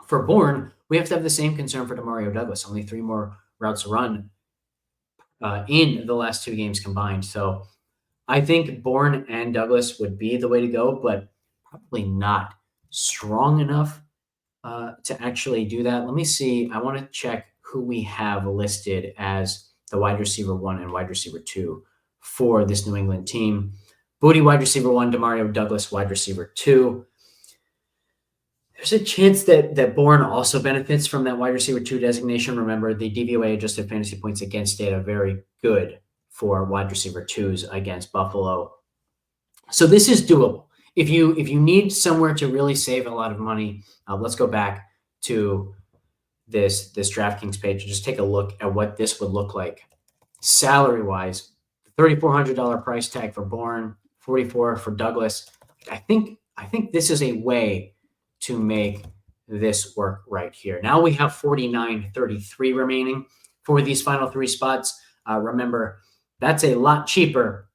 for Bourne, we have to have the same concern for Demario Douglas. Only 3 more routes run in the last 2 games combined. So I think Bourne and Douglas would be the way to go, but probably not strong enough to actually do that. Let me see. I want to check who we have listed as the wide receiver 1 and wide receiver 2 for this New England team. Boutte, wide receiver 1, Demario Douglas, wide receiver 2. There's a chance that Bourne also benefits from that wide receiver 2 designation. Remember, the DVOA adjusted fantasy points against data very good for wide receiver 2s against Buffalo. So this is doable. If you need somewhere to really save a lot of money, let's go back to this DraftKings page and just take a look at what this would look like salary-wise. $3,400 price tag for Bourne, 44 for Douglas. I think this is a way to make this work right here. Now we have 49.33 remaining for these final three spots. Remember, that's a lot cheaper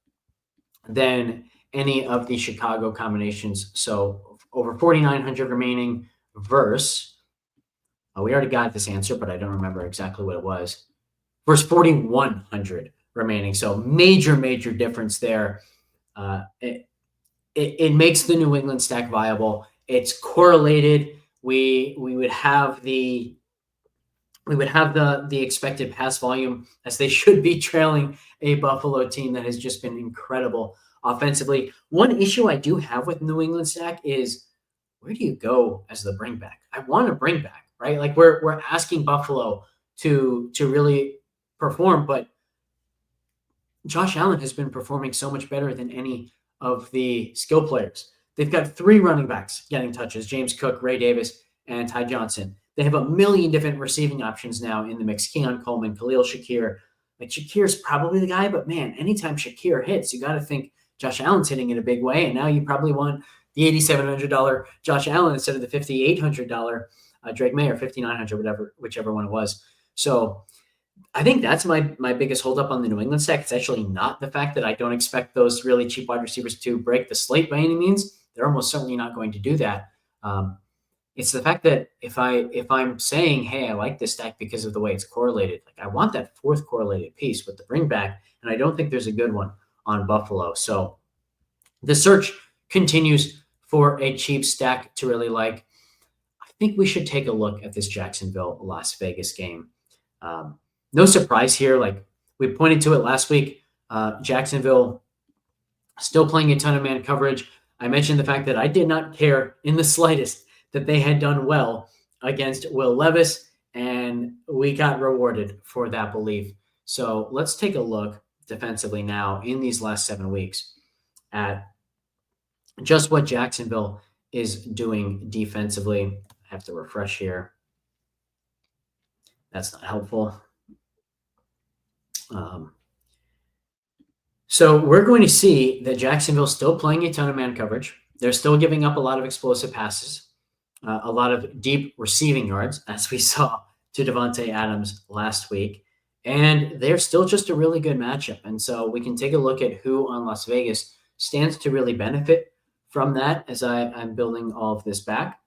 than any of the Chicago combinations. So over 4,900 remaining versus, we already got this answer, but I don't remember exactly what it was, versus 4,100 remaining. So major difference there. It makes the New England stack viable. It's correlated. We would have the expected pass volume, as they should be trailing a Buffalo team that has just been incredible offensively. One issue I do have with New England stack is, where do you go as the bring back? I want to bring back, right? Like we're asking Buffalo to really perform, but Josh Allen has been performing so much better than any of the skill players. They've got three running backs getting touches: James Cook, Ray Davis, and Ty Johnson. They have a million different receiving options now in the mix. Keon Coleman, Khalil Shakir. Like, Shakir's probably the guy, but man, anytime Shakir hits, you got to think Josh Allen's hitting in a big way. And now you probably want the $8,700 Josh Allen instead of the $5,800 Drake May, or $5,900, whichever one it was. So I think that's my biggest holdup on the New England stack. It's actually not the fact that I don't expect those really cheap wide receivers to break the slate by any means. They're almost certainly not going to do that. It's the fact that if I'm saying, hey, I like this stack because of the way it's correlated, like I want that fourth correlated piece with the bring back, and I don't think there's a good one on Buffalo. So the search continues for a cheap stack to really like. I think we should take a look at this Jacksonville Las Vegas game. No surprise here. Like we pointed to it last week, Jacksonville still playing a ton of man coverage. I mentioned the fact that I did not care in the slightest that they had done well against Will Levis, and we got rewarded for that belief. So let's take a look defensively now in these last 7 weeks at just what Jacksonville is doing defensively. I have to refresh here. That's not helpful. So we're going to see that Jacksonville's still playing a ton of man coverage. They're still giving up a lot of explosive passes, a lot of deep receiving yards, as we saw to Devontae Adams last week. And they're still just a really good matchup. And so we can take a look at who on Las Vegas stands to really benefit from that as I'm building all of this back.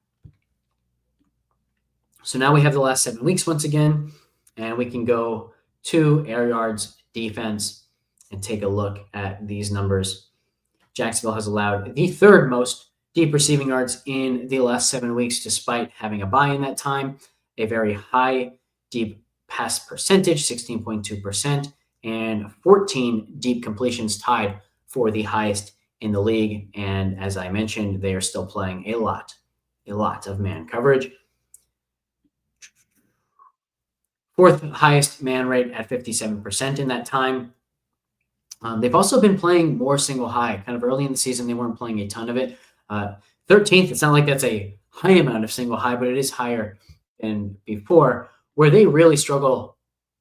So now we have the last 7 weeks once again, and we can go to air yards, defense, and take a look at these numbers. Jacksonville has allowed the third most deep receiving yards in the last 7 weeks, despite having a bye in that time. A very high deep pass percentage, 16.2%, and 14 deep completions, tied for the highest in the league. And as I mentioned, they are still playing a lot of man coverage. Fourth highest man rate at 57% in that time. They've also been playing more single high. Kind of early in the season, they weren't playing a ton of it. 13th, it's not like that's a high amount of single high, but it is higher than before. Where they really struggle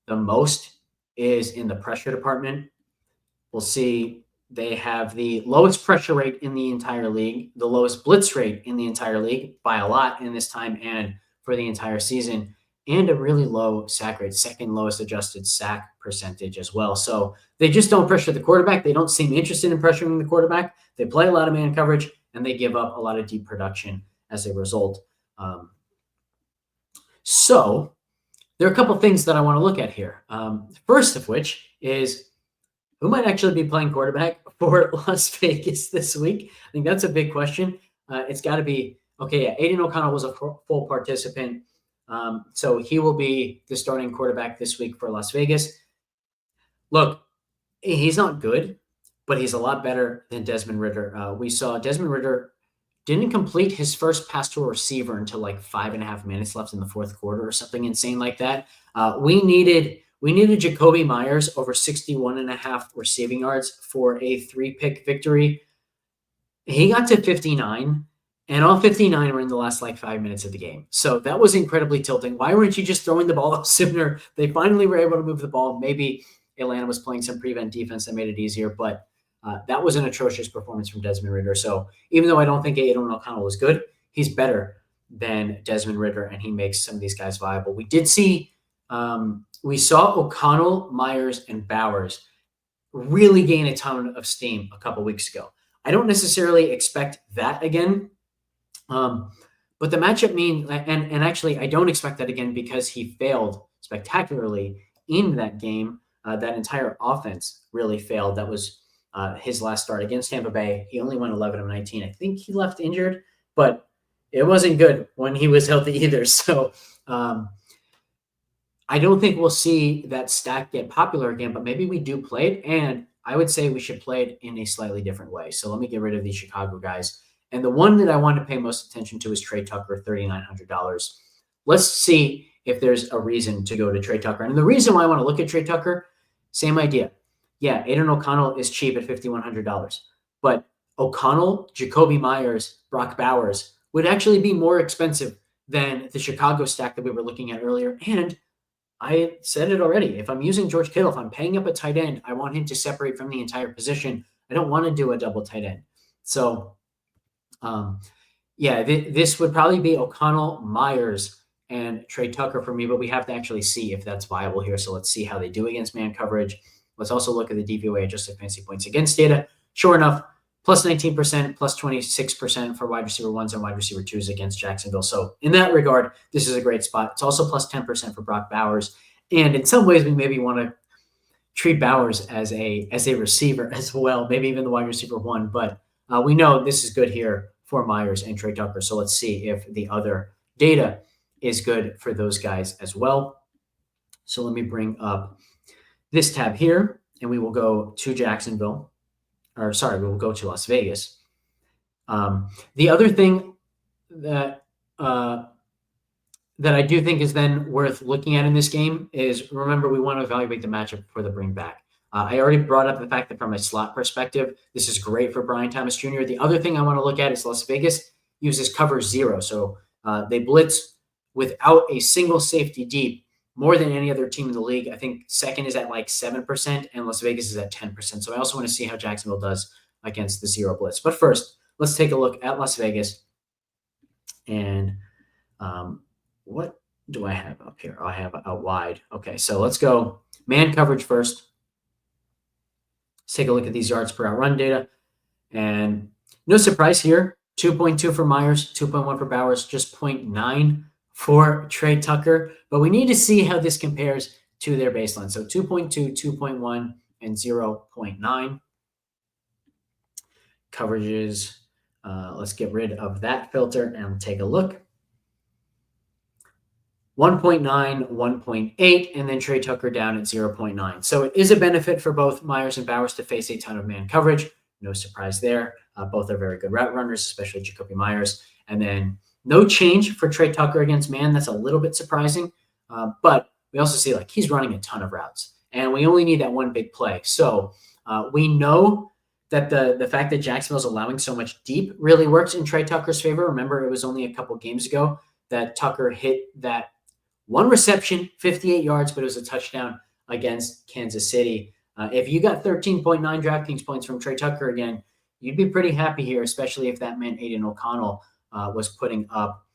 the most is in the pressure department. We'll see they have the lowest pressure rate in the entire league, the lowest blitz rate in the entire league by a lot in this time and for the entire season, and a really low sack rate, second lowest adjusted sack percentage as well. So they just don't pressure the quarterback. They don't seem interested in pressuring the quarterback. They play a lot of man coverage, and they give up a lot of deep production as a result. So there are a couple things that I want to look at here. First of which is who might actually be playing quarterback for Las Vegas this week. I think that's a big question. It's got to be, okay, yeah, Aiden O'Connell was a full participant. So he will be the starting quarterback this week for Las Vegas. Look, he's not good, but he's a lot better than Desmond Ridder. We saw Desmond Ridder didn't complete his first pass to a receiver until like 5.5 minutes left in the fourth quarter or something insane like that. We needed Jacoby Myers over 61.5 receiving yards for a 3-pick victory. He got to 59. And all 59 were in the last 5 minutes of the game. So that was incredibly tilting. Why weren't you just throwing the ball up sooner? They finally were able to move the ball. Maybe Atlanta was playing some prevent defense that made it easier, but that was an atrocious performance from Desmond Ridder. So even though I don't think Aiden O'Connell was good, he's better than Desmond Ridder, and he makes some of these guys viable. We saw O'Connell, Myers, and Bowers really gain a ton of steam a couple weeks ago. I don't necessarily expect that again. But the matchup and actually I don't expect that again because he failed spectacularly in that game. That entire offense really failed. That was his last start against Tampa Bay. He only went 11 of 19. I think he left injured, but it wasn't good when he was healthy either. So I don't think we'll see that stack get popular again, but maybe we do play it. And I would say we should play it in a slightly different way. So let me get rid of these Chicago guys. And the one that I want to pay most attention to is Trey Tucker, $3,900. Let's see if there's a reason to go to Trey Tucker. And the reason why I want to look at Trey Tucker, same idea. Yeah, Aiden O'Connell is cheap at $5,100. But O'Connell, Jacoby Myers, Brock Bowers would actually be more expensive than the Chicago stack that we were looking at earlier. And I said it already. If I'm using George Kittle, if I'm paying up a tight end, I want him to separate from the entire position. I don't want to do a double tight end. So, this would probably be O'Connell, Myers, and Trey Tucker for me, but we have to actually see if that's viable here. So let's see how they do against man coverage. Let's also look at the DVOA, adjusted fantasy points against data. Sure enough, plus 19%, plus 26% for wide receiver ones and wide receiver twos against Jacksonville. So in that regard, this is a great spot. It's also plus 10% for Brock Bowers. And in some ways, we maybe want to treat Bowers as a receiver as well, maybe even the wide receiver one. But we know this is good here for Myers and Trey Tucker. So let's see if the other data is good for those guys as well. So let me bring up this tab here, and we will go to Jacksonville. We will go to Las Vegas. The other thing that I do think is then worth looking at in this game is, remember, we want to evaluate the matchup before the bring back. I already brought up the fact that from a slot perspective, this is great for Brian Thomas Jr. The other thing I want to look at is Las Vegas uses cover 0. So they blitz without a single safety deep more than any other team in the league. I think second is at like 7%, and Las Vegas is at 10%. So I also want to see how Jacksonville does against the 0 blitz. But first, let's take a look at Las Vegas. And what do I have up here? I have a wide. Okay, so let's go man coverage first. Let's take a look at these yards per out run data. And no surprise here, 2.2 for Myers, 2.1 for Bowers, just 0.9 for Trey Tucker. But we need to see how this compares to their baseline. So 2.2, 2.1, and 0.9. Coverages. Let's get rid of that filter and take a look. 1.9, 1.8, and then Trey Tucker down at 0.9. So it is a benefit for both Myers and Bowers to face a ton of man coverage. No surprise there. Both are very good route runners, especially Jacoby Myers. And then no change for Trey Tucker against man. That's a little bit surprising. But we also see he's running a ton of routes, and we only need that one big play. So we know that the fact that Jacksonville's allowing so much deep really works in Trey Tucker's favor. Remember, it was only a couple games ago that Tucker hit that one reception, 58 yards, but it was a touchdown against Kansas City. If you got 13.9 DraftKings points from Trey Tucker again, you'd be pretty happy here, especially if that meant Aiden O'Connell was putting up,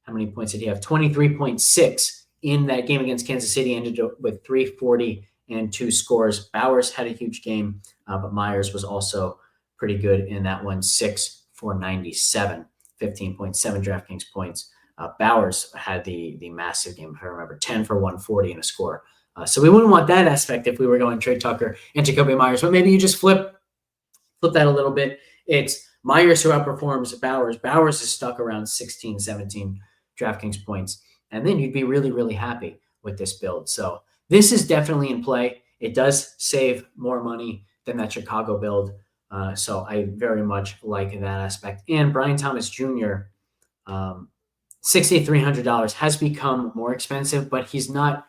how many points did he have? 23.6 in that game against Kansas City, ended up with 340 and 2 scores. Bowers had a huge game, but Myers was also pretty good in that one, 6 for 97, 15.7 DraftKings points. Bowers had the massive game, if I remember, 10 for 140 and a score. So we wouldn't want that aspect if we were going Trey Tucker and Jacoby Myers, but maybe you just flip that a little bit. It's Myers who outperforms Bowers. Bowers is stuck around 16, 17 DraftKings points, and then you'd be really, really happy with this build. So this is definitely in play. It does save more money than that Chicago build. So I very much like that aspect. And Brian Thomas Jr., $6,300 has become more expensive, but he's not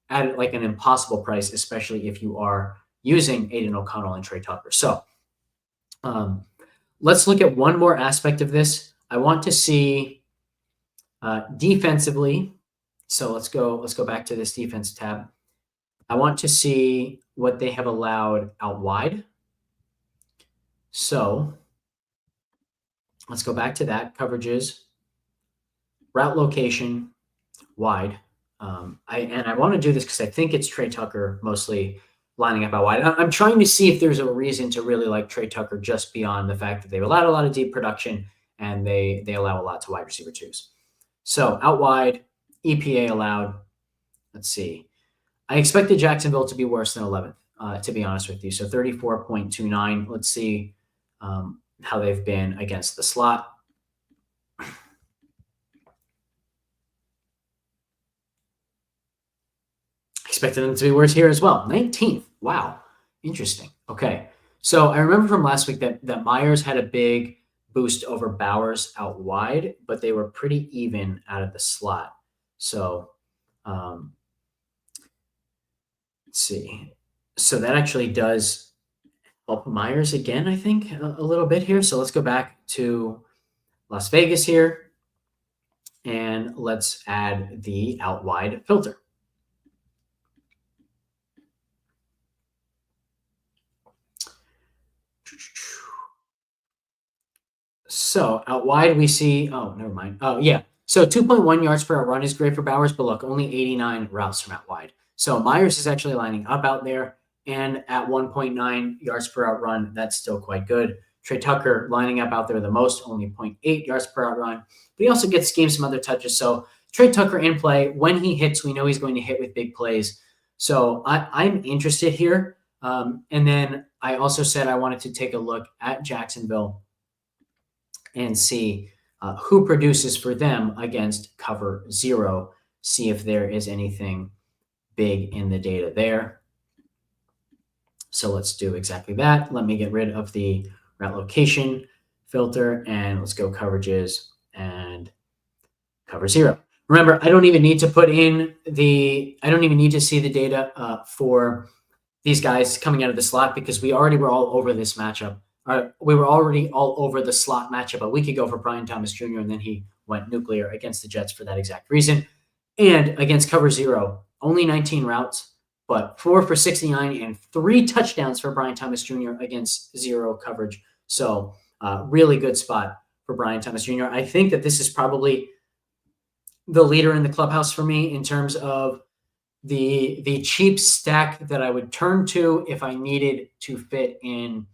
at an impossible price, especially if you are using Aiden O'Connell and Trey Tucker. So let's look at one more aspect of this. I want to see defensively. So let's go back to this defense tab. I want to see what they have allowed out wide. So let's go back to that. Coverages, route location, wide. I want to do this because I think it's Trey Tucker mostly lining up out wide. I'm trying to see if there's a reason to really like Trey Tucker just beyond the fact that they've allowed a lot of deep production and they allow a lot to wide receiver twos. So out wide, EPA allowed. Let's see. I expected Jacksonville to be worse than 11th, to be honest with you. So 34.29. Let's see how they've been against the slot. Expected them to be worse here as well. 19th. Wow. Interesting. Okay. So I remember from last week that Myers had a big boost over Bowers out wide, but they were pretty even out of the slot. So let's see. So that actually does help Myers again, I think, a little bit here. So let's go back to Las Vegas here, and let's add the out wide filter. So out wide, we see, oh, never mind. Oh, yeah. So 2.1 yards per run is great for Bowers, but look, only 89 routes from out wide. So Myers is actually lining up out there, and at 1.9 yards per out run, that's still quite good. Trey Tucker lining up out there the most, only 0.8 yards per out run, but he also gets gained some other touches. So Trey Tucker in play. When he hits, we know he's going to hit with big plays. So I'm interested here. And then I also said I wanted to take a look at Jacksonville and see who produces for them against cover zero, see if there is anything big in the data there. So let's do exactly that. Let me get rid of the route location filter, and let's go coverages and cover zero. Remember, I don't even need to I don't even need to see the data for these guys coming out of the slot because we already were all over this matchup. We were already all over the slot matchup a week ago for Brian Thomas Jr., and then he went nuclear against the Jets for that exact reason. And against cover zero, only 19 routes, but 4 for 69 and 3 touchdowns for Brian Thomas Jr. against zero coverage. So really good spot for Brian Thomas Jr. I think that this is probably the leader in the clubhouse for me in terms of the cheap stack that I would turn to if I needed to fit in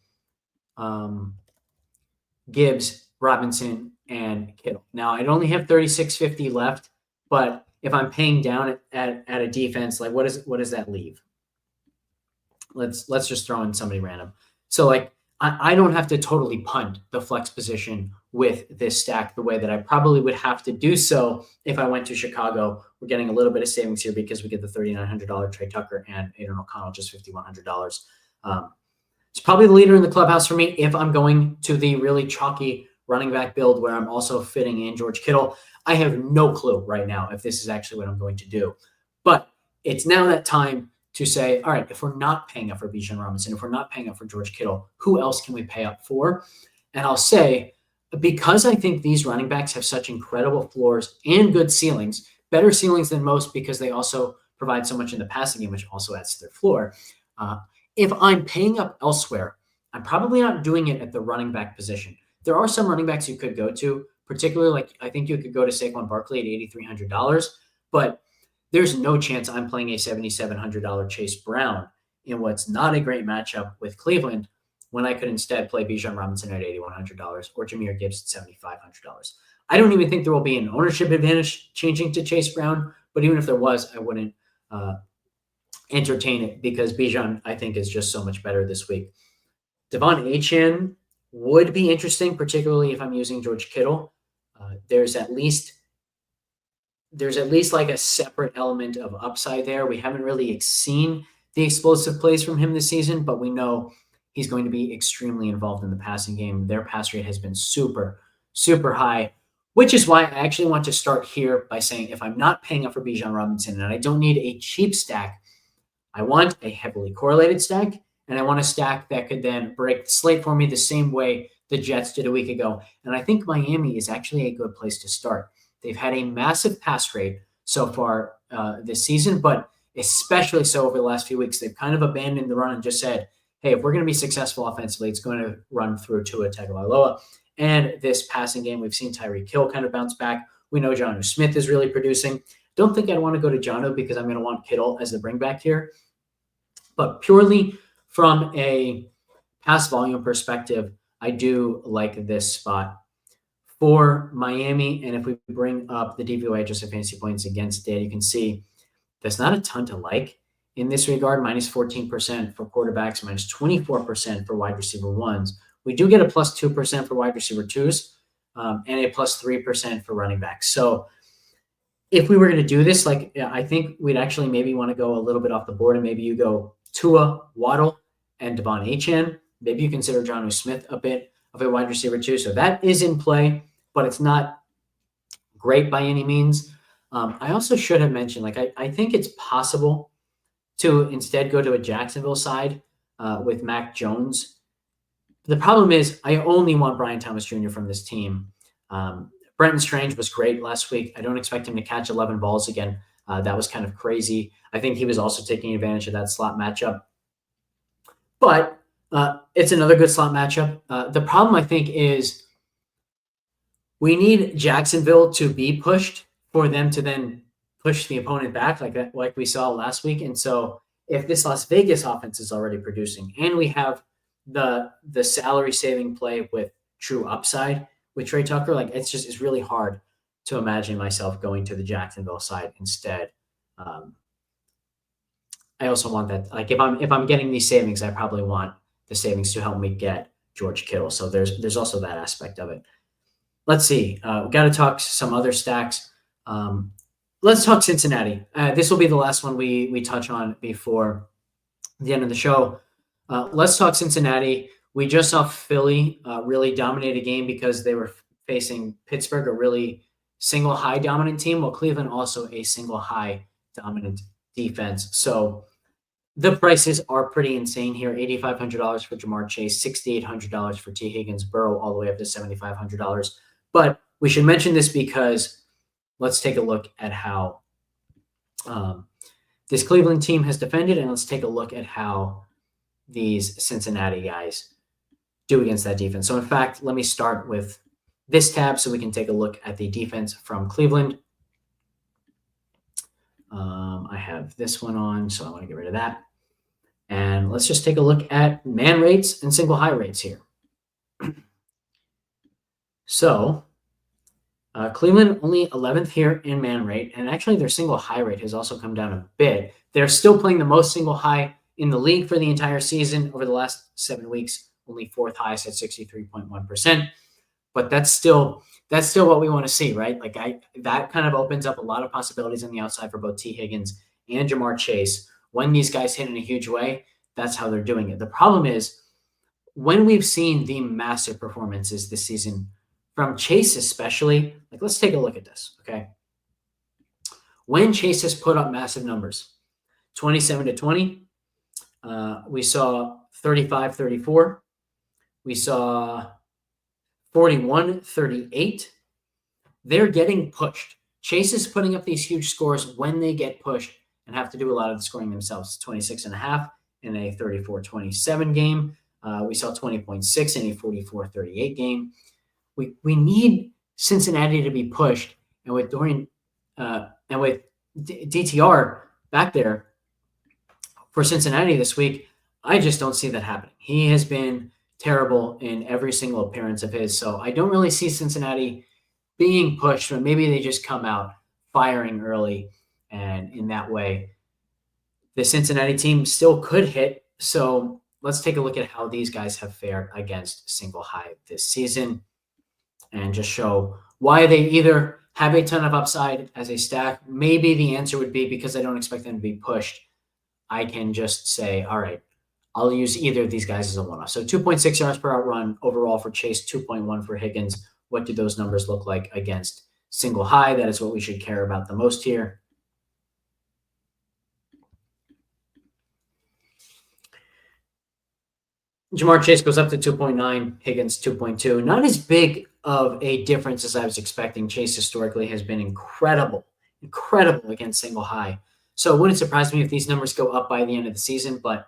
Gibbs, Robinson, and Kittle. Now I'd only have 36.50 left, but if I'm paying down at a defense, like what does that leave? Let's just throw in somebody random. So like I don't have to totally punt the flex position with this stack the way that I probably would have to do so if I went to Chicago. We're getting a little bit of savings here because we get the $3,900 Trey Tucker and Aiden O'Connell just $5,100. It's probably the leader in the clubhouse for me if I'm going to the really chalky running back build where I'm also fitting in George Kittle. I have no clue right now if this is actually what I'm going to do. But it's now that time to say, all right, if we're not paying up for Bijan Robinson, if we're not paying up for George Kittle, who else can we pay up for? And I'll say, because I think these running backs have such incredible floors and good ceilings, better ceilings than most because they also provide so much in the passing game, which also adds to their floor. If I'm paying up elsewhere, I'm probably not doing it at the running back position. There are some running backs you could go to, particularly like I think you could go to Saquon Barkley at $8,300, but there's no chance I'm playing a $7,700 Chase Brown in what's not a great matchup with Cleveland when I could instead play Bijan Robinson at $8,100 or Jahmyr Gibbs at $7,500. I don't even think there will be an ownership advantage changing to Chase Brown, but even if there was, I wouldn't entertain it because Bijan, I think, is just so much better this week. Devon Achane would be interesting, particularly if I'm using George Kittle. There's at least like a separate element of upside there. We haven't really seen the explosive plays from him this season, but we know he's going to be extremely involved in the passing game. Their pass rate has been super, super high, which is why I actually want to start here by saying if I'm not paying up for Bijan Robinson and I don't need a cheap stack, I want a heavily correlated stack, and I want a stack that could then break the slate for me the same way the Jets did a week ago. And I think Miami is actually a good place to start. They've had a massive pass rate so far this season, but especially so over the last few weeks. They've kind of abandoned the run and just said, hey, if we're going to be successful offensively, it's going to run through Tua Tagovailoa. And this passing game, we've seen Tyreek Hill kind of bounce back. We know Jonnu Smith is really producing. Don't think I'd want to go to Jonnu because I'm going to want Kittle as the bring back here. But purely from a pass volume perspective, I do like this spot for Miami. And if we bring up the DVOA adjusted fantasy points against data, you can see there's not a ton to like in this regard. Minus 14% for quarterbacks, minus 24% for wide receiver ones. We do get a plus 2% for wide receiver twos, and a plus 3% for running backs. So if we were going to do this, I think we'd actually maybe want to go a little bit off the board, and maybe you go Tua, Waddle, and Devon Achane. Maybe you consider Jonnu Smith a bit of a wide receiver too. So that is in play, but it's not great by any means. I also should have mentioned, I think it's possible to instead go to a Jacksonville side with Mac Jones. The problem is I only want Brian Thomas Jr. from this team. Brenton Strange was great last week. I don't expect him to catch 11 balls again. That was kind of crazy. I think he was also taking advantage of that slot matchup. But it's another good slot matchup. The problem, I think, is we need Jacksonville to be pushed for them to then push the opponent back like we saw last week. And so if this Las Vegas offense is already producing and we have the salary saving play with true upside with Trey Tucker, it's really hard to imagine myself going to the Jacksonville side instead. I also want that, if I'm getting these savings, I probably want the savings to help me get George Kittle. So there's also that aspect of it. Let's see. We got to talk some other stacks. Let's talk Cincinnati. This will be the last one we touch on before the end of the show. Let's talk Cincinnati. We just saw Philly really dominate a game because they were facing Pittsburgh, a really single high dominant team, while Cleveland also a single high dominant defense. So the prices are pretty insane here. $8,500 for Jamar Chase, $6,800 for T. Higgins, Burrow all the way up to $7,500. But we should mention this because let's take a look at how this Cleveland team has defended, and let's take a look at how these Cincinnati guys do against that defense. So in fact, let me start with this tab so we can take a look at the defense from Cleveland. I have this one on, so I want to get rid of that. And let's just take a look at man rates and single high rates here. So Cleveland only 11th here in man rate, and actually their single high rate has also come down a bit. They're still playing the most single high in the league for the entire season over the last 7 weeks, only fourth highest at 63.1%. But that's still what we want to see, right? That kind of opens up a lot of possibilities on the outside for both T. Higgins and Jamar Chase. When these guys hit in a huge way, that's how they're doing it. The problem is when we've seen the massive performances this season from Chase especially, let's take a look at this, okay? When Chase has put up massive numbers, 27-20, we saw 35-34, we saw 41-38. They're getting pushed. Chase is putting up these huge scores when they get pushed and have to do a lot of the scoring themselves. 26.5 in a 34-27 game. We saw 20.6 in a 44-38 game. We need Cincinnati to be pushed, and with Dorian and with DTR back there for Cincinnati this week, I just don't see that happening. He has been terrible in every single appearance of his, so I don't really see Cincinnati being pushed, but maybe they just come out firing early, and in that way, the Cincinnati team still could hit. So let's take a look at how these guys have fared against single high this season and just show why they either have a ton of upside as a stack. Maybe the answer would be because I don't expect them to be pushed. I can just say, all right, I'll use either of these guys as a one-off. So 2.6 yards per outrun overall for Chase, 2.1 for Higgins. What do those numbers look like against single high? That is what we should care about the most here. Jamar Chase goes up to 2.9, Higgins 2.2. Not as big of a difference as I was expecting. Chase historically has been incredible against single high. So it wouldn't surprise me if these numbers go up by the end of the season, but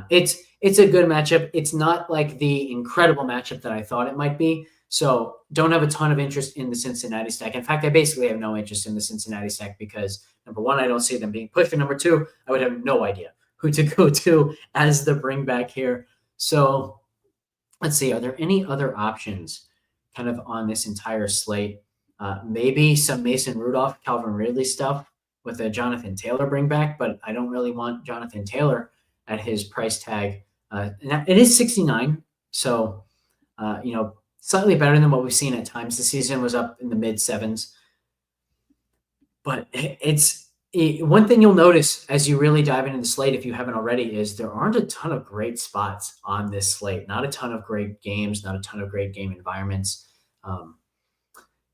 it's a good matchup. It's not like the incredible matchup that I thought it might be. So don't have a ton of interest in the Cincinnati stack. In fact, I basically have no interest in the Cincinnati stack because number one, I don't see them being pushed. And number two, I would have no idea who to go to as the bring back here. So let's see, are there any other options kind of on this entire slate? Maybe some Mason Rudolph, Calvin Ridley stuff with a Jonathan Taylor bring back, but I don't really want Jonathan Taylor at his price tag. It is 69, so slightly better than what we've seen at times. The season was up in the mid sevens, but one thing you'll notice as you really dive into the slate, if you haven't already, is there aren't a ton of great spots on this slate. Not a ton of great games, not a ton of great game environments.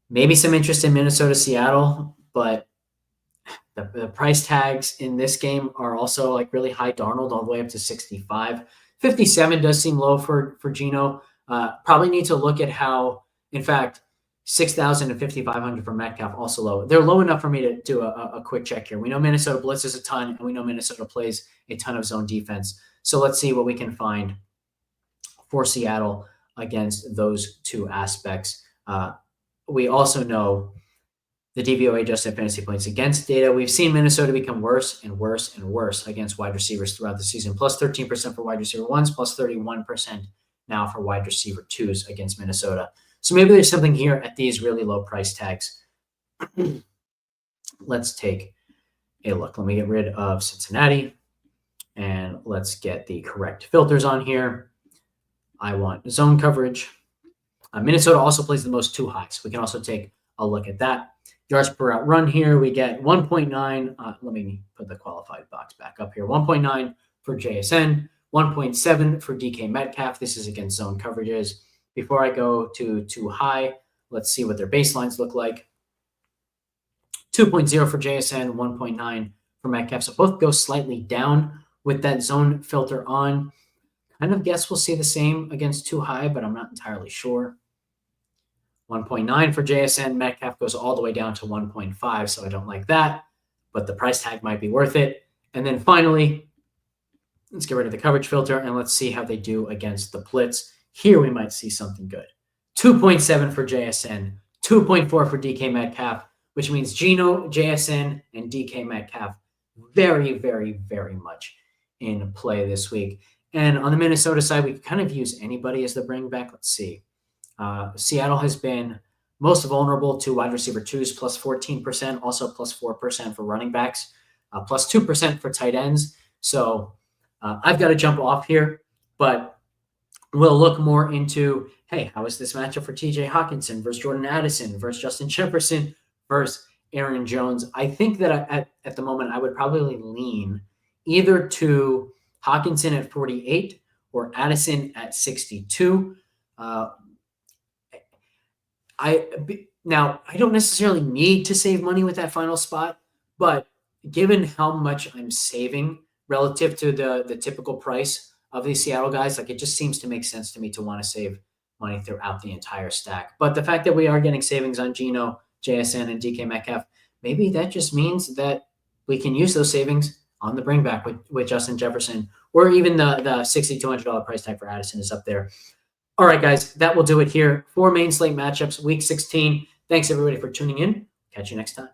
Maybe some interest in Minnesota, Seattle, but the price tags in this game are also like really high. Darnold all the way up to 65. 57 does seem low for Geno. Probably need to look at how, in fact, 6,000 and 5,500 for Metcalf also low. They're low enough for me to do a quick check here. We know Minnesota blitzes a ton, and we know Minnesota plays a ton of zone defense. So let's see what we can find for Seattle against those two aspects. We also know the DVOA adjusted fantasy points against data. We've seen Minnesota become worse and worse and worse against wide receivers throughout the season. Plus 13% for wide receiver ones, plus 31% now for wide receiver twos against Minnesota. So maybe there's something here at these really low price tags. Let's take a look. Let me get rid of Cincinnati and let's get the correct filters on here. I want zone coverage. Minnesota also plays the most two highs. We can also take a look at that. Yards per route run here, we get 1.9. Let me put the qualified box back up here. 1.9 for JSN, 1.7 for DK Metcalf. This is against zone coverages. Before I go to too high, let's see what their baselines look like. 2.0 for JSN, 1.9 for Metcalf. So both go slightly down with that zone filter on. Kind of guess we'll see the same against too high, but I'm not entirely sure. 1.9 for JSN. Metcalf goes all the way down to 1.5, so I don't like that, but the price tag might be worth it. And then finally, let's get rid of the coverage filter, and let's see how they do against the blitz. Here we might see something good. 2.7 for JSN, 2.4 for DK Metcalf, which means Geno, JSN, and DK Metcalf very, very, very much in play this week. And on the Minnesota side, we can kind of use anybody as the bring back. Let's see. Seattle has been most vulnerable to wide receiver twos, plus 14%, also plus 4% for running backs, plus 2% for tight ends. So I've got to jump off here, but we'll look more into, hey, how is this matchup for TJ Hawkinson versus Jordan Addison versus Justin Jefferson versus Aaron Jones? I think that at the moment I would probably lean either to Hawkinson at 48 or Addison at 62. I don't necessarily need to save money with that final spot, but given how much I'm saving relative to the typical price of these Seattle guys, like it just seems to make sense to me to want to save money throughout the entire stack. But the fact that we are getting savings on Geno, JSN, and DK Metcalf, maybe that just means that we can use those savings on the bring back with Justin Jefferson, or even the $6,200 price tag for Addison is up there. All right, guys, that will do it here for Main Slate Matchups Week 16. Thanks, everybody, for tuning in. Catch you next time.